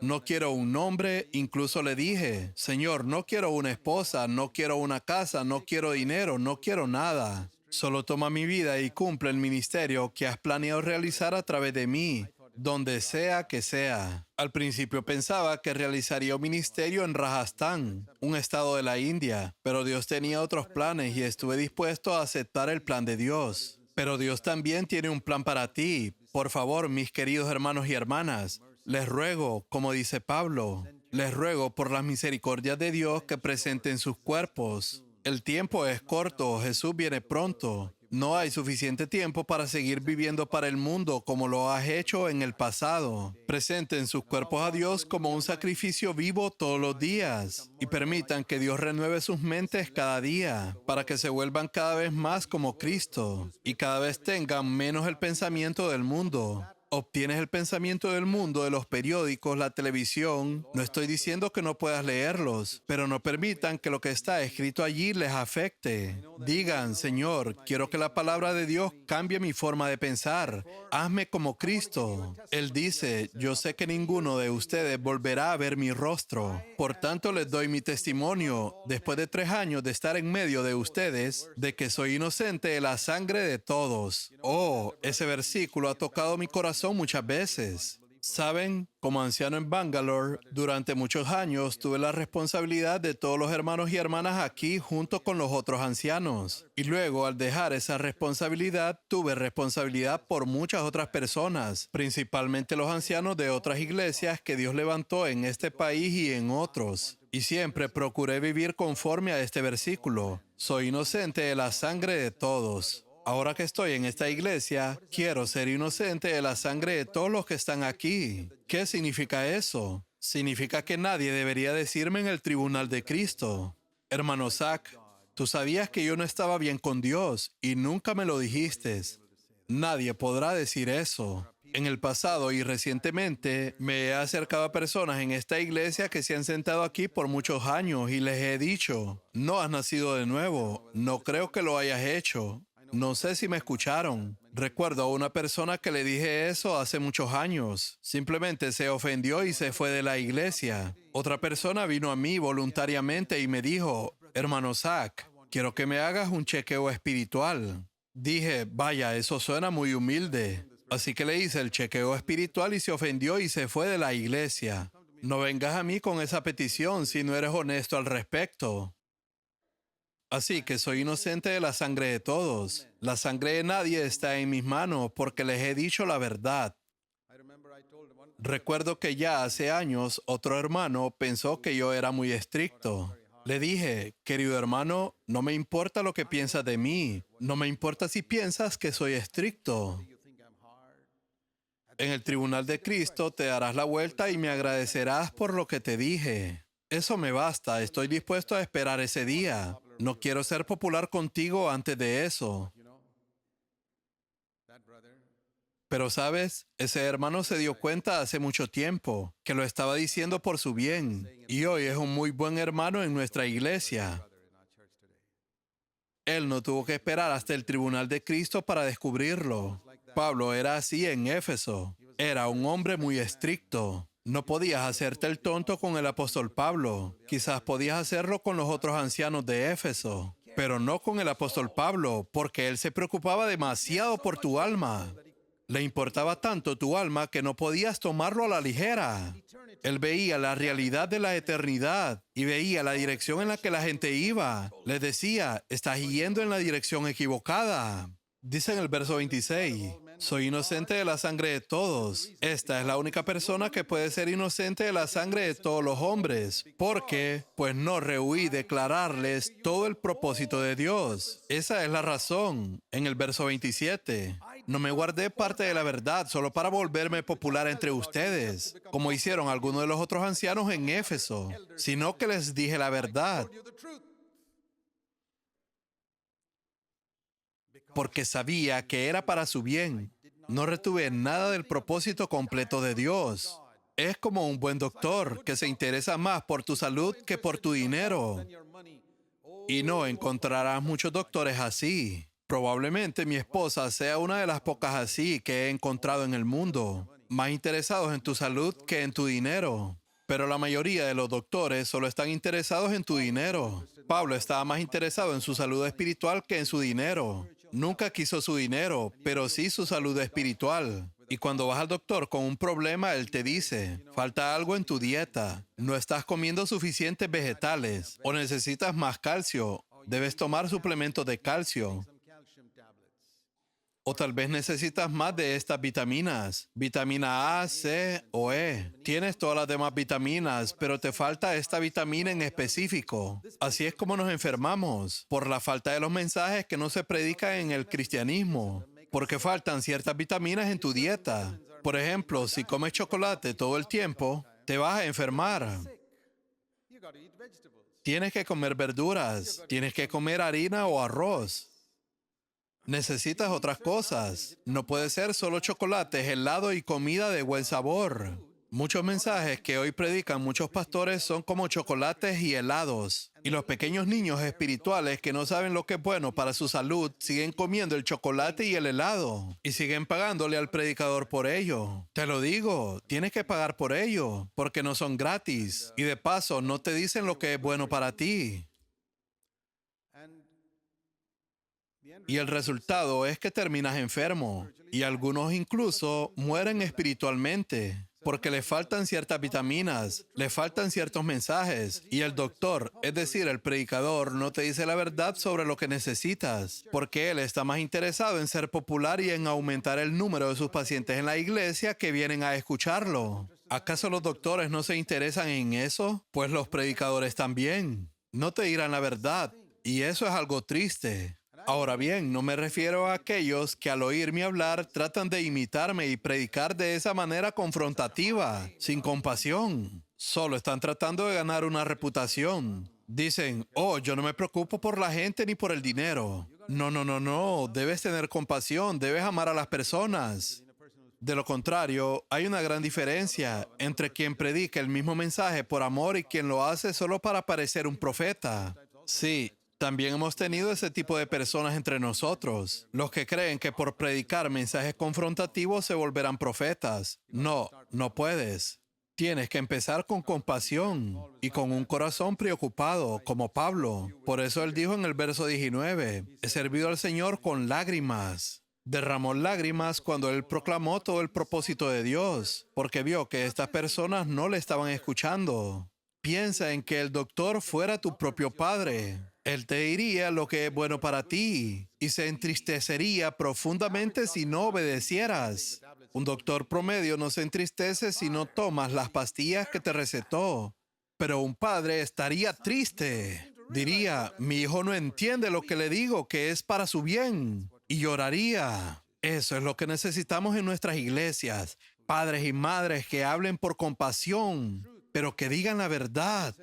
Speaker 1: No quiero un nombre, incluso le dije, Señor, no quiero una esposa, no quiero una casa, no quiero dinero, no quiero nada. Solo toma mi vida y cumple el ministerio que has planeado realizar a través de mí, donde sea que sea. Al principio pensaba que realizaría un ministerio en Rajasthan, un estado de la India, pero Dios tenía otros planes y estuve dispuesto a aceptar el plan de Dios. Pero Dios también tiene un plan para ti. Por favor, mis queridos hermanos y hermanas, les ruego, como dice Pablo, les ruego por las misericordias de Dios que presenten sus cuerpos. El tiempo es corto, Jesús viene pronto. No hay suficiente tiempo para seguir viviendo para el mundo como lo has hecho en el pasado. Presenten sus cuerpos a Dios como un sacrificio vivo todos los días y permitan que Dios renueve sus mentes cada día para que se vuelvan cada vez más como Cristo y cada vez tengan menos el pensamiento del mundo. Obtienes el pensamiento del mundo de los periódicos, la televisión. No estoy diciendo que no puedas leerlos, pero no permitan que lo que está escrito allí les afecte. Digan, Señor, quiero que la palabra de Dios cambie mi forma de pensar. Hazme como Cristo. Él dice, yo sé que ninguno de ustedes volverá a ver mi rostro. Por tanto, les doy mi testimonio, después de 3 años de estar en medio de ustedes, de que soy inocente de la sangre de todos. Oh, ese versículo ha tocado mi corazón muchas veces. Saben, como anciano en Bangalore, durante muchos años tuve la responsabilidad de todos los hermanos y hermanas aquí junto con los otros ancianos. Y luego, al dejar esa responsabilidad, tuve responsabilidad por muchas otras personas, principalmente los ancianos de otras iglesias que Dios levantó en este país y en otros. Y siempre procuré vivir conforme a este versículo. Soy inocente de la sangre de todos. Ahora que estoy en esta iglesia, quiero ser inocente de la sangre de todos los que están aquí. ¿Qué significa eso? Significa que nadie debería decirme en el tribunal de Cristo, hermano Zach, tú sabías que yo no estaba bien con Dios y nunca me lo dijiste. Nadie podrá decir eso. En el pasado y recientemente me he acercado a personas en esta iglesia que se han sentado aquí por muchos años y les he dicho, no has nacido de nuevo, no creo que lo hayas hecho. No sé si me escucharon. Recuerdo a una persona que le dije eso hace muchos años. Simplemente se ofendió y se fue de la iglesia. Otra persona vino a mí voluntariamente y me dijo, hermano Zach, quiero que me hagas un chequeo espiritual. Dije, vaya, eso suena muy humilde. Así que le hice el chequeo espiritual y se ofendió y se fue de la iglesia. No vengas a mí con esa petición si no eres honesto al respecto. Así que soy inocente de la sangre de todos. La sangre de nadie está en mis manos porque les he dicho la verdad. Recuerdo que ya hace años otro hermano pensó que yo era muy estricto. Le dije, querido hermano, no me importa lo que piensas de mí. No me importa si piensas que soy estricto. En el tribunal de Cristo te darás la vuelta y me agradecerás por lo que te dije. Eso me basta, estoy dispuesto a esperar ese día. No quiero ser popular contigo antes de eso. Pero sabes, ese hermano se dio cuenta hace mucho tiempo que lo estaba diciendo por su bien. Y hoy es un muy buen hermano en nuestra iglesia. Él no tuvo que esperar hasta el tribunal de Cristo para descubrirlo. Pablo era así en Éfeso. Era un hombre muy estricto. No podías hacerte el tonto con el apóstol Pablo. Quizás podías hacerlo con los otros ancianos de Éfeso, pero no con el apóstol Pablo, porque él se preocupaba demasiado por tu alma. Le importaba tanto tu alma que no podías tomarlo a la ligera. Él veía la realidad de la eternidad y veía la dirección en la que la gente iba. Les decía, estás yendo en la dirección equivocada. Dice en el verso 26, soy inocente de la sangre de todos. Esta es la única persona que puede ser inocente de la sangre de todos los hombres. ¿Por qué? Pues no rehuí declararles todo el propósito de Dios. Esa es la razón. En el verso 27, no me guardé parte de la verdad solo para volverme popular entre ustedes, como hicieron algunos de los otros ancianos en Éfeso, sino que les dije la verdad. Porque sabía que era para su bien. No retuve nada del propósito completo de Dios. Es como un buen doctor que se interesa más por tu salud que por tu dinero. Y no encontrarás muchos doctores así. Probablemente mi esposa sea una de las pocas así que he encontrado en el mundo, más interesados en tu salud que en tu dinero. Pero la mayoría de los doctores solo están interesados en tu dinero. Pablo estaba más interesado en su salud espiritual que en su dinero. Nunca quiso su dinero, pero sí su salud espiritual. Y cuando vas al doctor con un problema, él te dice, falta algo en tu dieta, no estás comiendo suficientes vegetales o necesitas más calcio, debes tomar suplementos de calcio. O tal vez necesitas más de estas vitaminas, vitamina A, C o E. Tienes todas las demás vitaminas, pero te falta esta vitamina en específico. Así es como nos enfermamos, por la falta de los mensajes que no se predican en el cristianismo, porque faltan ciertas vitaminas en tu dieta. Por ejemplo, si comes chocolate todo el tiempo, te vas a enfermar. Tienes que comer verduras, tienes que comer harina o arroz. Necesitas otras cosas. No puede ser solo chocolates, helado y comida de buen sabor. Muchos mensajes que hoy predican muchos pastores son como chocolates y helados. Y los pequeños niños espirituales que no saben lo que es bueno para su salud siguen comiendo el chocolate y el helado. Y siguen pagándole al predicador por ello. Te lo digo, tienes que pagar por ello, porque no son gratis. Y de paso, no te dicen lo que es bueno para ti. Y el resultado es que terminas enfermo. Y algunos incluso mueren espiritualmente. Porque le faltan ciertas vitaminas, le faltan ciertos mensajes. Y el doctor, es decir, el predicador, no te dice la verdad sobre lo que necesitas. Porque él está más interesado en ser popular y en aumentar el número de sus pacientes en la iglesia que vienen a escucharlo. ¿Acaso los doctores no se interesan en eso? Pues los predicadores también. No te dirán la verdad. Y eso es algo triste. Ahora bien, no me refiero a aquellos que al oírme hablar tratan de imitarme y predicar de esa manera confrontativa, sin compasión. Solo están tratando de ganar una reputación. Dicen, oh, yo no me preocupo por la gente ni por el dinero. No, no, no, no. Debes tener compasión, debes amar a las personas. De lo contrario, hay una gran diferencia entre quien predica el mismo mensaje por amor y quien lo hace solo para parecer un profeta. Sí. También hemos tenido ese tipo de personas entre nosotros, los que creen que por predicar mensajes confrontativos se volverán profetas. No, no puedes. Tienes que empezar con compasión y con un corazón preocupado, como Pablo. Por eso él dijo en el verso 19, he servido al Señor con lágrimas. Derramó lágrimas cuando él proclamó todo el propósito de Dios, porque vio que estas personas no le estaban escuchando. Piensa en que el doctor fuera tu propio padre. Él te diría lo que es bueno para ti y se entristecería profundamente si no obedecieras. Un doctor promedio no se entristece si no tomas las pastillas que te recetó, pero un padre estaría triste. Diría, mi hijo no entiende lo que le digo, que es para su bien, y lloraría. Eso es lo que necesitamos en nuestras iglesias. Padres y madres que hablen por compasión, pero que digan la verdad.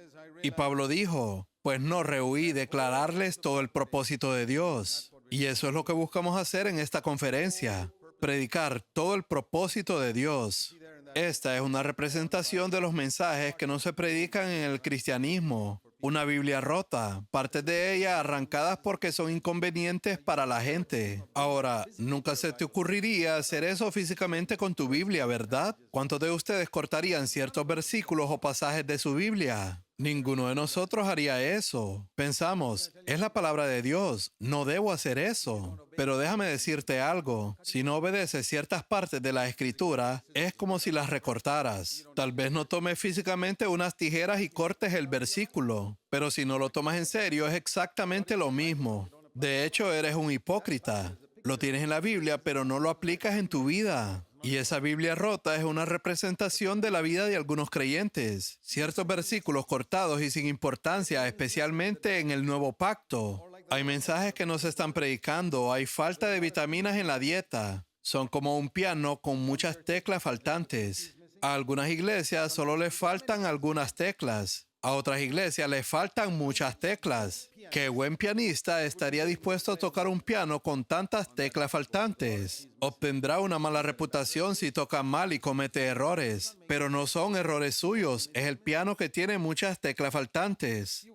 Speaker 1: Y Pablo dijo, pues no rehuí declararles todo el propósito de Dios. Y eso es lo que buscamos hacer en esta conferencia, predicar todo el propósito de Dios. Esta es una representación de los mensajes que no se predican en el cristianismo. Una Biblia rota, partes de ella arrancadas porque son inconvenientes para la gente. Ahora, nunca se te ocurriría hacer eso físicamente con tu Biblia, ¿verdad? ¿Cuántos de ustedes cortarían ciertos versículos o pasajes de su Biblia? Ninguno de nosotros haría eso. Pensamos, es la palabra de Dios, no debo hacer eso. Pero déjame decirte algo, si no obedeces ciertas partes de la Escritura, es como si las recortaras. Tal vez no tomes físicamente unas tijeras y cortes el versículo, pero si no lo tomas en serio es exactamente lo mismo. De hecho, eres un hipócrita. Lo tienes en la Biblia, pero no lo aplicas en tu vida. Y esa Biblia rota es una representación de la vida de algunos creyentes. Ciertos versículos cortados y sin importancia, especialmente en el Nuevo Pacto. Hay mensajes que no se están predicando, hay falta de vitaminas en la dieta. Son como un piano con muchas teclas faltantes. A algunas iglesias solo les faltan algunas teclas. A otras iglesias les faltan muchas teclas. ¿Qué buen pianista estaría dispuesto a tocar un piano con tantas teclas faltantes? Obtendrá una mala reputación si toca mal y comete errores. Pero no son errores suyos, es el piano que tiene muchas teclas faltantes.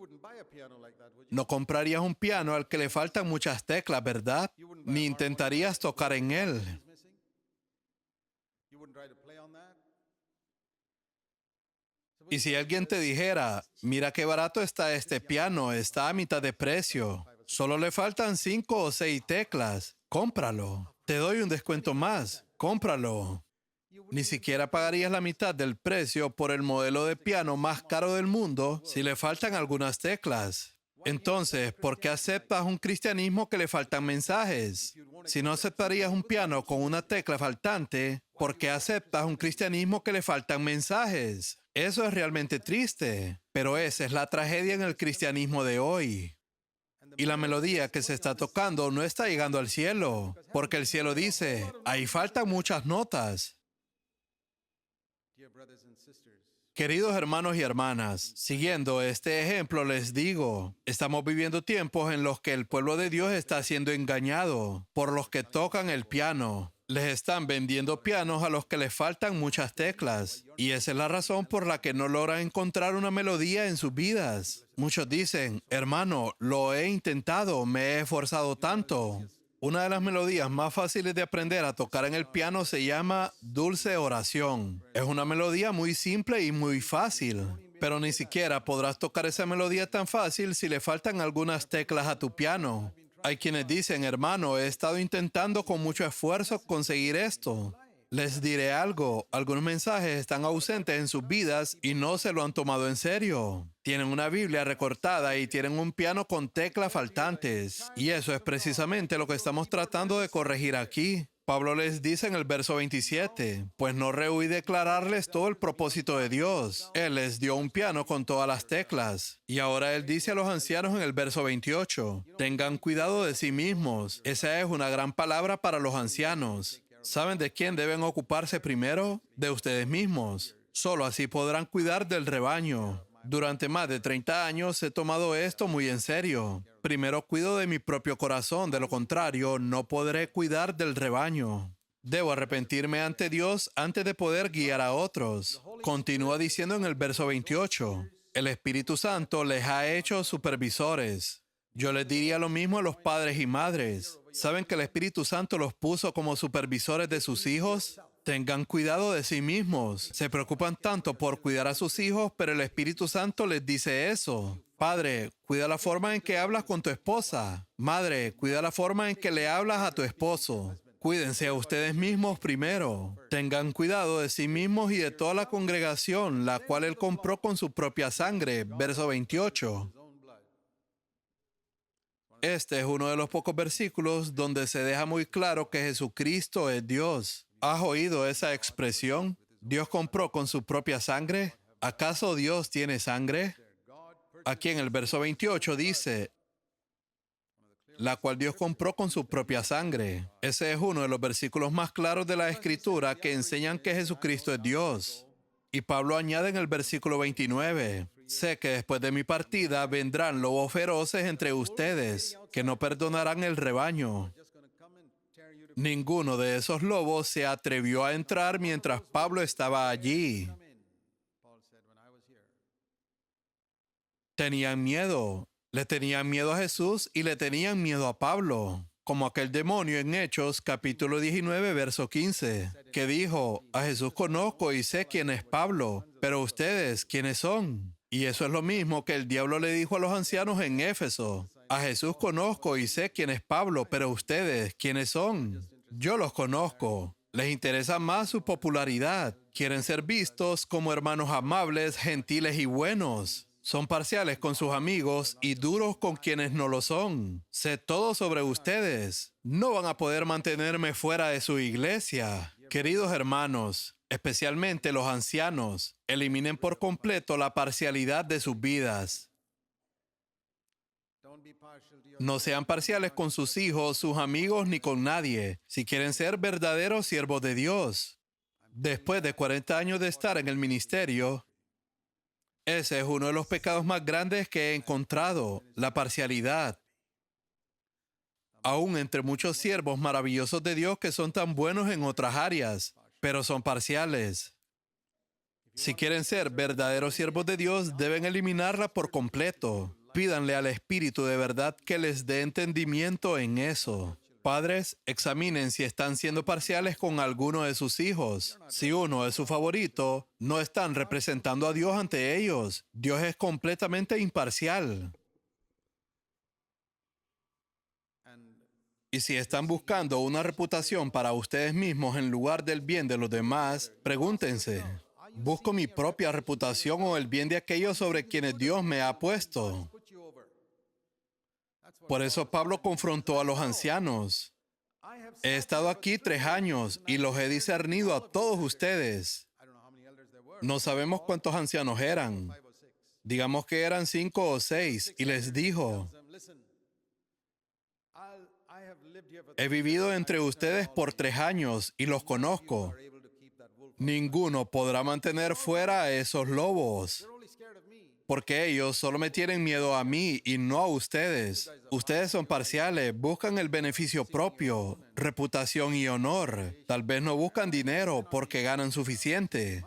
Speaker 1: No comprarías un piano al que le faltan muchas teclas, ¿verdad? Ni intentarías tocar en él. Y si alguien te dijera, mira qué barato está este piano, está a mitad de precio, solo le faltan 5 o 6 teclas, cómpralo. Te doy un descuento más, cómpralo. Ni siquiera pagarías la mitad del precio por el modelo de piano más caro del mundo si le faltan algunas teclas. Entonces, ¿por qué aceptas un cristianismo que le faltan mensajes? Si no aceptarías un piano con una tecla faltante, ¿por qué aceptas un cristianismo que le faltan mensajes? Eso es realmente triste, pero esa es la tragedia en el cristianismo de hoy. Y la melodía que se está tocando no está llegando al cielo, porque el cielo dice, ahí faltan muchas notas. Queridos hermanos y hermanas, siguiendo este ejemplo les digo, estamos viviendo tiempos en los que el pueblo de Dios está siendo engañado por los que tocan el piano. Les están vendiendo pianos a los que les faltan muchas teclas. Y esa es la razón por la que no logran encontrar una melodía en sus vidas. Muchos dicen, hermano, lo he intentado, me he esforzado tanto. Una de las melodías más fáciles de aprender a tocar en el piano se llama Dulce Oración. Es una melodía muy simple y muy fácil, pero ni siquiera podrás tocar esa melodía tan fácil si le faltan algunas teclas a tu piano. Hay quienes dicen, hermano, he estado intentando con mucho esfuerzo conseguir esto. Les diré algo, algunos mensajes están ausentes en sus vidas y no se lo han tomado en serio. Tienen una Biblia recortada y tienen un piano con teclas faltantes. Y eso es precisamente lo que estamos tratando de corregir aquí. Pablo les dice en el verso 27, pues no rehuí declararles todo el propósito de Dios. Él les dio un piano con todas las teclas. Y ahora él dice a los ancianos en el verso 28, tengan cuidado de sí mismos. Esa es una gran palabra para los ancianos. ¿Saben de quién deben ocuparse primero? De ustedes mismos. Solo así podrán cuidar del rebaño. Durante más de 30 años he tomado esto muy en serio. Primero cuido de mi propio corazón, de lo contrario, no podré cuidar del rebaño. Debo arrepentirme ante Dios antes de poder guiar a otros. Continúa diciendo en el verso 28, el Espíritu Santo les ha hecho supervisores. Yo les diría lo mismo a los padres y madres. ¿Saben que el Espíritu Santo los puso como supervisores de sus hijos? Tengan cuidado de sí mismos. Se preocupan tanto por cuidar a sus hijos, pero el Espíritu Santo les dice eso. Padre, cuida la forma en que hablas con tu esposa. Madre, cuida la forma en que le hablas a tu esposo. Cuídense a ustedes mismos primero. Tengan cuidado de sí mismos y de toda la congregación, la cual Él compró con su propia sangre. Verso 28. Este es uno de los pocos versículos donde se deja muy claro que Jesucristo es Dios. ¿Has oído esa expresión? ¿Dios compró con su propia sangre? ¿Acaso Dios tiene sangre? Aquí en el verso 28 dice, la cual Dios compró con su propia sangre. Ese es uno de los versículos más claros de la Escritura que enseñan que Jesucristo es Dios. Y Pablo añade en el versículo 29, sé que después de mi partida vendrán lobos feroces entre ustedes, que no perdonarán el rebaño. Ninguno de esos lobos se atrevió a entrar mientras Pablo estaba allí. Tenían miedo. Le tenían miedo a Jesús y le tenían miedo a Pablo. Como aquel demonio en Hechos, capítulo 19, verso 15, que dijo, a Jesús conozco y sé quién es Pablo, pero ustedes, ¿quiénes son? Y eso es lo mismo que el diablo le dijo a los ancianos en Éfeso. A Jesús conozco y sé quién es Pablo, pero ustedes, ¿quiénes son? Yo los conozco. Les interesa más su popularidad. Quieren ser vistos como hermanos amables, gentiles y buenos. Son parciales con sus amigos y duros con quienes no lo son. Sé todo sobre ustedes. No van a poder mantenerme fuera de su iglesia. Queridos hermanos, especialmente los ancianos, eliminen por completo la parcialidad de sus vidas. No sean parciales con sus hijos, sus amigos ni con nadie, si quieren ser verdaderos siervos de Dios. Después de 40 años de estar en el ministerio, ese es uno de los pecados más grandes que he encontrado, la parcialidad. Aún entre muchos siervos maravillosos de Dios que son tan buenos en otras áreas, pero son parciales. Si quieren ser verdaderos siervos de Dios, deben eliminarla por completo. Pídanle al Espíritu de verdad que les dé entendimiento en eso. Padres, examinen si están siendo parciales con alguno de sus hijos. Si uno es su favorito, no están representando a Dios ante ellos. Dios es completamente imparcial. Y si están buscando una reputación para ustedes mismos en lugar del bien de los demás, pregúntense, ¿busco mi propia reputación o el bien de aquellos sobre quienes Dios me ha puesto? Por eso Pablo confrontó a los ancianos. He estado aquí 3 años y los he discernido a todos ustedes. No sabemos cuántos ancianos eran. Digamos que eran 5 o 6 y les dijo, he vivido entre ustedes por 3 años y los conozco. Ninguno podrá mantener fuera a esos lobos, porque ellos solo me tienen miedo a mí y no a ustedes. Ustedes son parciales, buscan el beneficio propio, reputación y honor. Tal vez no buscan dinero porque ganan suficiente.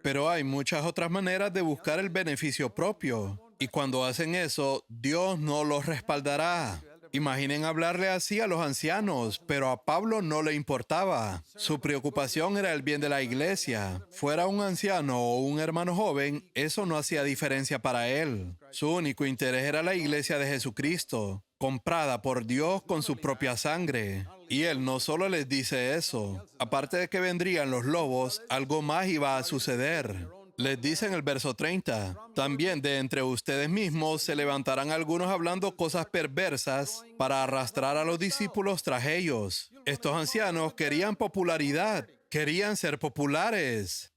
Speaker 1: Pero hay muchas otras maneras de buscar el beneficio propio. Y cuando hacen eso, Dios no los respaldará. Imaginen hablarle así a los ancianos, pero a Pablo no le importaba. Su preocupación era el bien de la iglesia. Fuera un anciano o un hermano joven, eso no hacía diferencia para él. Su único interés era la iglesia de Jesucristo, comprada por Dios con su propia sangre. Y él no solo les dice eso. Aparte de que vendrían los lobos, algo más iba a suceder. Les dice en el verso 30, también de entre ustedes mismos se levantarán algunos hablando cosas perversas para arrastrar a los discípulos tras ellos. Estos ancianos querían popularidad, querían ser populares.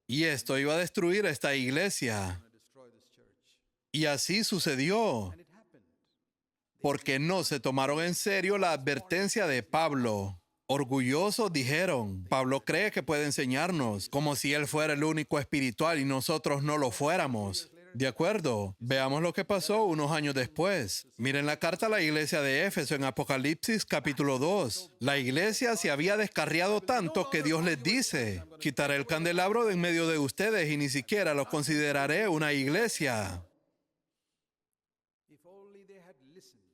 Speaker 1: Y esto iba a destruir esta iglesia. Y así sucedió, porque no se tomaron en serio la advertencia de Pablo. Orgullosos dijeron, Pablo cree que puede enseñarnos, como si él fuera el único espiritual y nosotros no lo fuéramos. De acuerdo, veamos lo que pasó unos años después. Miren la carta a la iglesia de Éfeso en Apocalipsis capítulo 2. La iglesia se había descarriado tanto que Dios les dice, quitaré el candelabro de en medio de ustedes y ni siquiera los consideraré una iglesia.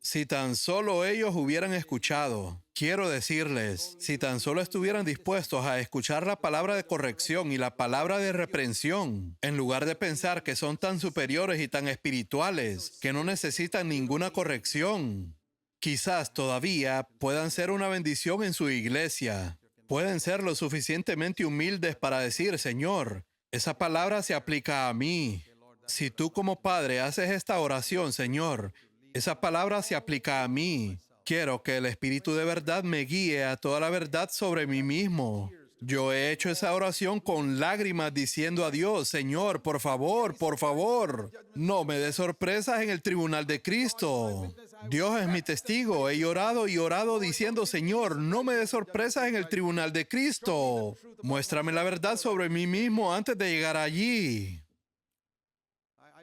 Speaker 1: Si tan solo ellos hubieran escuchado, quiero decirles, si tan solo estuvieran dispuestos a escuchar la palabra de corrección y la palabra de reprensión, en lugar de pensar que son tan superiores y tan espirituales, que no necesitan ninguna corrección, quizás todavía puedan ser una bendición en su iglesia. Pueden ser lo suficientemente humildes para decir, Señor, esa palabra se aplica a mí. Si tú como padre haces esta oración, Señor, esa palabra se aplica a mí. Quiero que el Espíritu de verdad me guíe a toda la verdad sobre mí mismo. Yo he hecho esa oración con lágrimas diciendo a Dios, Señor, por favor, no me des sorpresas en el tribunal de Cristo. Dios es mi testigo. He llorado y orado diciendo, Señor, no me des sorpresas en el tribunal de Cristo. Muéstrame la verdad sobre mí mismo antes de llegar allí.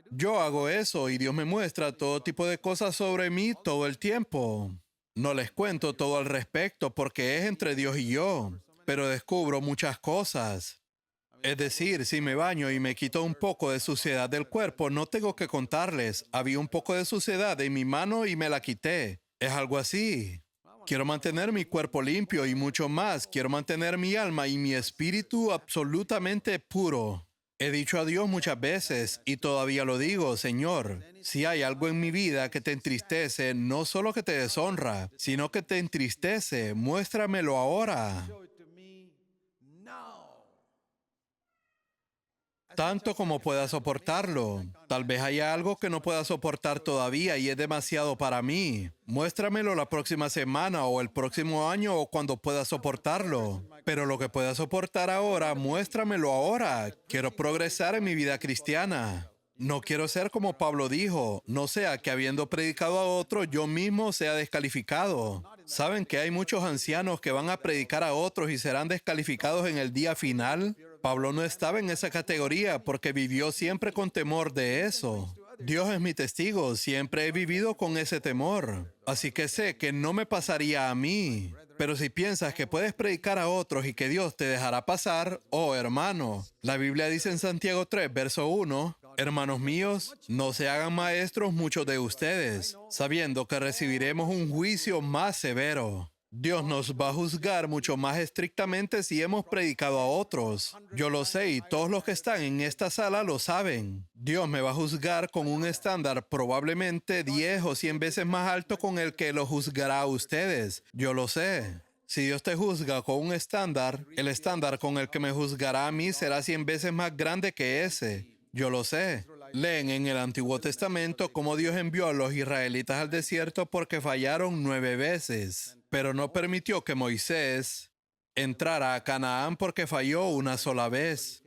Speaker 1: Yo hago eso y Dios me muestra todo tipo de cosas sobre mí todo el tiempo. No les cuento todo al respecto porque es entre Dios y yo, pero descubro muchas cosas. Es decir, si me baño y me quito un poco de suciedad del cuerpo, no tengo que contarles. Había un poco de suciedad en mi mano y me la quité. Es algo así. Quiero mantener mi cuerpo limpio y mucho más. Quiero mantener mi alma y mi espíritu absolutamente puro. He dicho a Dios muchas veces, y todavía lo digo, Señor, si hay algo en mi vida que te entristece, no solo que te deshonra, sino que te entristece, muéstramelo ahora. Tanto como pueda soportarlo. Tal vez haya algo que no pueda soportar todavía y es demasiado para mí. Muéstramelo la próxima semana o el próximo año o cuando pueda soportarlo. Pero lo que pueda soportar ahora, muéstramelo ahora. Quiero progresar en mi vida cristiana. No quiero ser como Pablo dijo, no sea que habiendo predicado a otro, yo mismo sea descalificado. ¿Saben que hay muchos ancianos que van a predicar a otros y serán descalificados en el día final? Pablo no estaba en esa categoría porque vivió siempre con temor de eso. Dios es mi testigo, siempre he vivido con ese temor. Así que sé que no me pasaría a mí. Pero si piensas que puedes predicar a otros y que Dios te dejará pasar, oh hermano, la Biblia dice en Santiago 3, verso 1, Hermanos míos, no se hagan maestros muchos de ustedes, sabiendo que recibiremos un juicio más severo. Dios nos va a juzgar mucho más estrictamente si hemos predicado a otros. Yo lo sé y todos los que están en esta sala lo saben. Dios me va a juzgar con un estándar probablemente 10 o 100 veces más alto con el que lo juzgará a ustedes. Yo lo sé. Si Dios te juzga con un estándar, el estándar con el que me juzgará a mí será 100 veces más grande que ese. Yo lo sé. Leen en el Antiguo Testamento cómo Dios envió a los israelitas al desierto porque fallaron 9 veces, pero no permitió que Moisés entrara a Canaán porque falló una sola vez.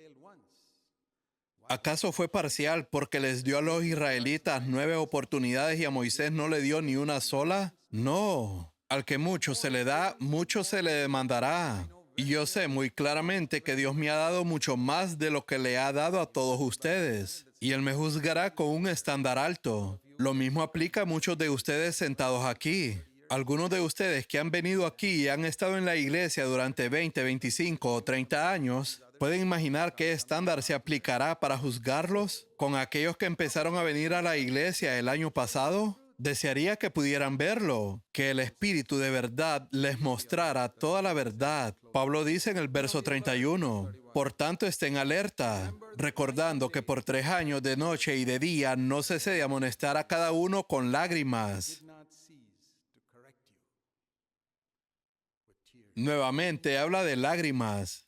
Speaker 1: ¿Acaso fue parcial porque les dio a los israelitas 9 oportunidades y a Moisés no le dio ni una sola? No. Al que mucho se le da, mucho se le demandará. Y yo sé muy claramente que Dios me ha dado mucho más de lo que le ha dado a todos ustedes. Y Él me juzgará con un estándar alto. Lo mismo aplica a muchos de ustedes sentados aquí. Algunos de ustedes que han venido aquí y han estado en la iglesia durante 20, 25 o 30 años, ¿pueden imaginar qué estándar se aplicará para juzgarlos con aquellos que empezaron a venir a la iglesia el año pasado? Desearía que pudieran verlo, que el Espíritu de verdad les mostrara toda la verdad. Pablo dice en el verso 31, por tanto estén alerta, recordando que por 3 años de noche y de día no cesé de amonestar a cada uno con lágrimas. Nuevamente habla de lágrimas.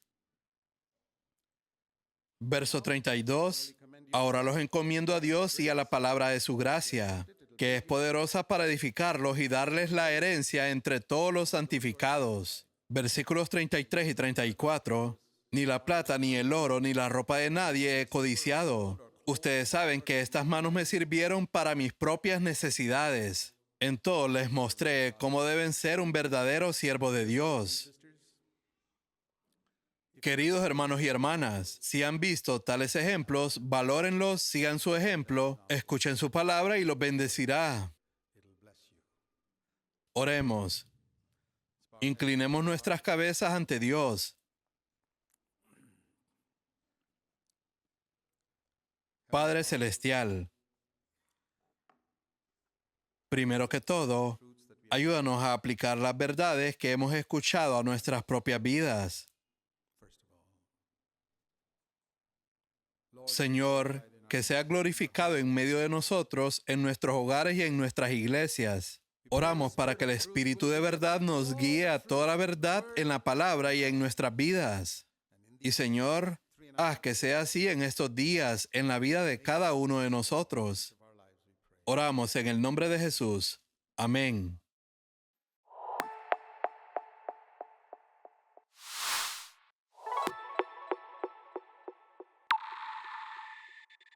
Speaker 1: Verso 32, ahora los encomiendo a Dios y a la palabra de su gracia, que es poderosa para edificarlos y darles la herencia entre todos los santificados. Versículos 33 y 34. Ni la plata, ni el oro, ni la ropa de nadie he codiciado. Ustedes saben que estas manos me sirvieron para mis propias necesidades. En todo les mostré cómo deben ser un verdadero siervo de Dios. Queridos hermanos y hermanas, si han visto tales ejemplos, valórenlos, sigan su ejemplo, escuchen su palabra y los bendecirá. Oremos. Inclinemos nuestras cabezas ante Dios. Padre Celestial, primero que todo, ayúdanos a aplicar las verdades que hemos escuchado a nuestras propias vidas. Señor, que sea glorificado en medio de nosotros, en nuestros hogares y en nuestras iglesias. Oramos para que el Espíritu de verdad nos guíe a toda la verdad en la palabra y en nuestras vidas. Y Señor, haz que sea así en estos días, en la vida de cada uno de nosotros. Oramos en el nombre de Jesús. Amén.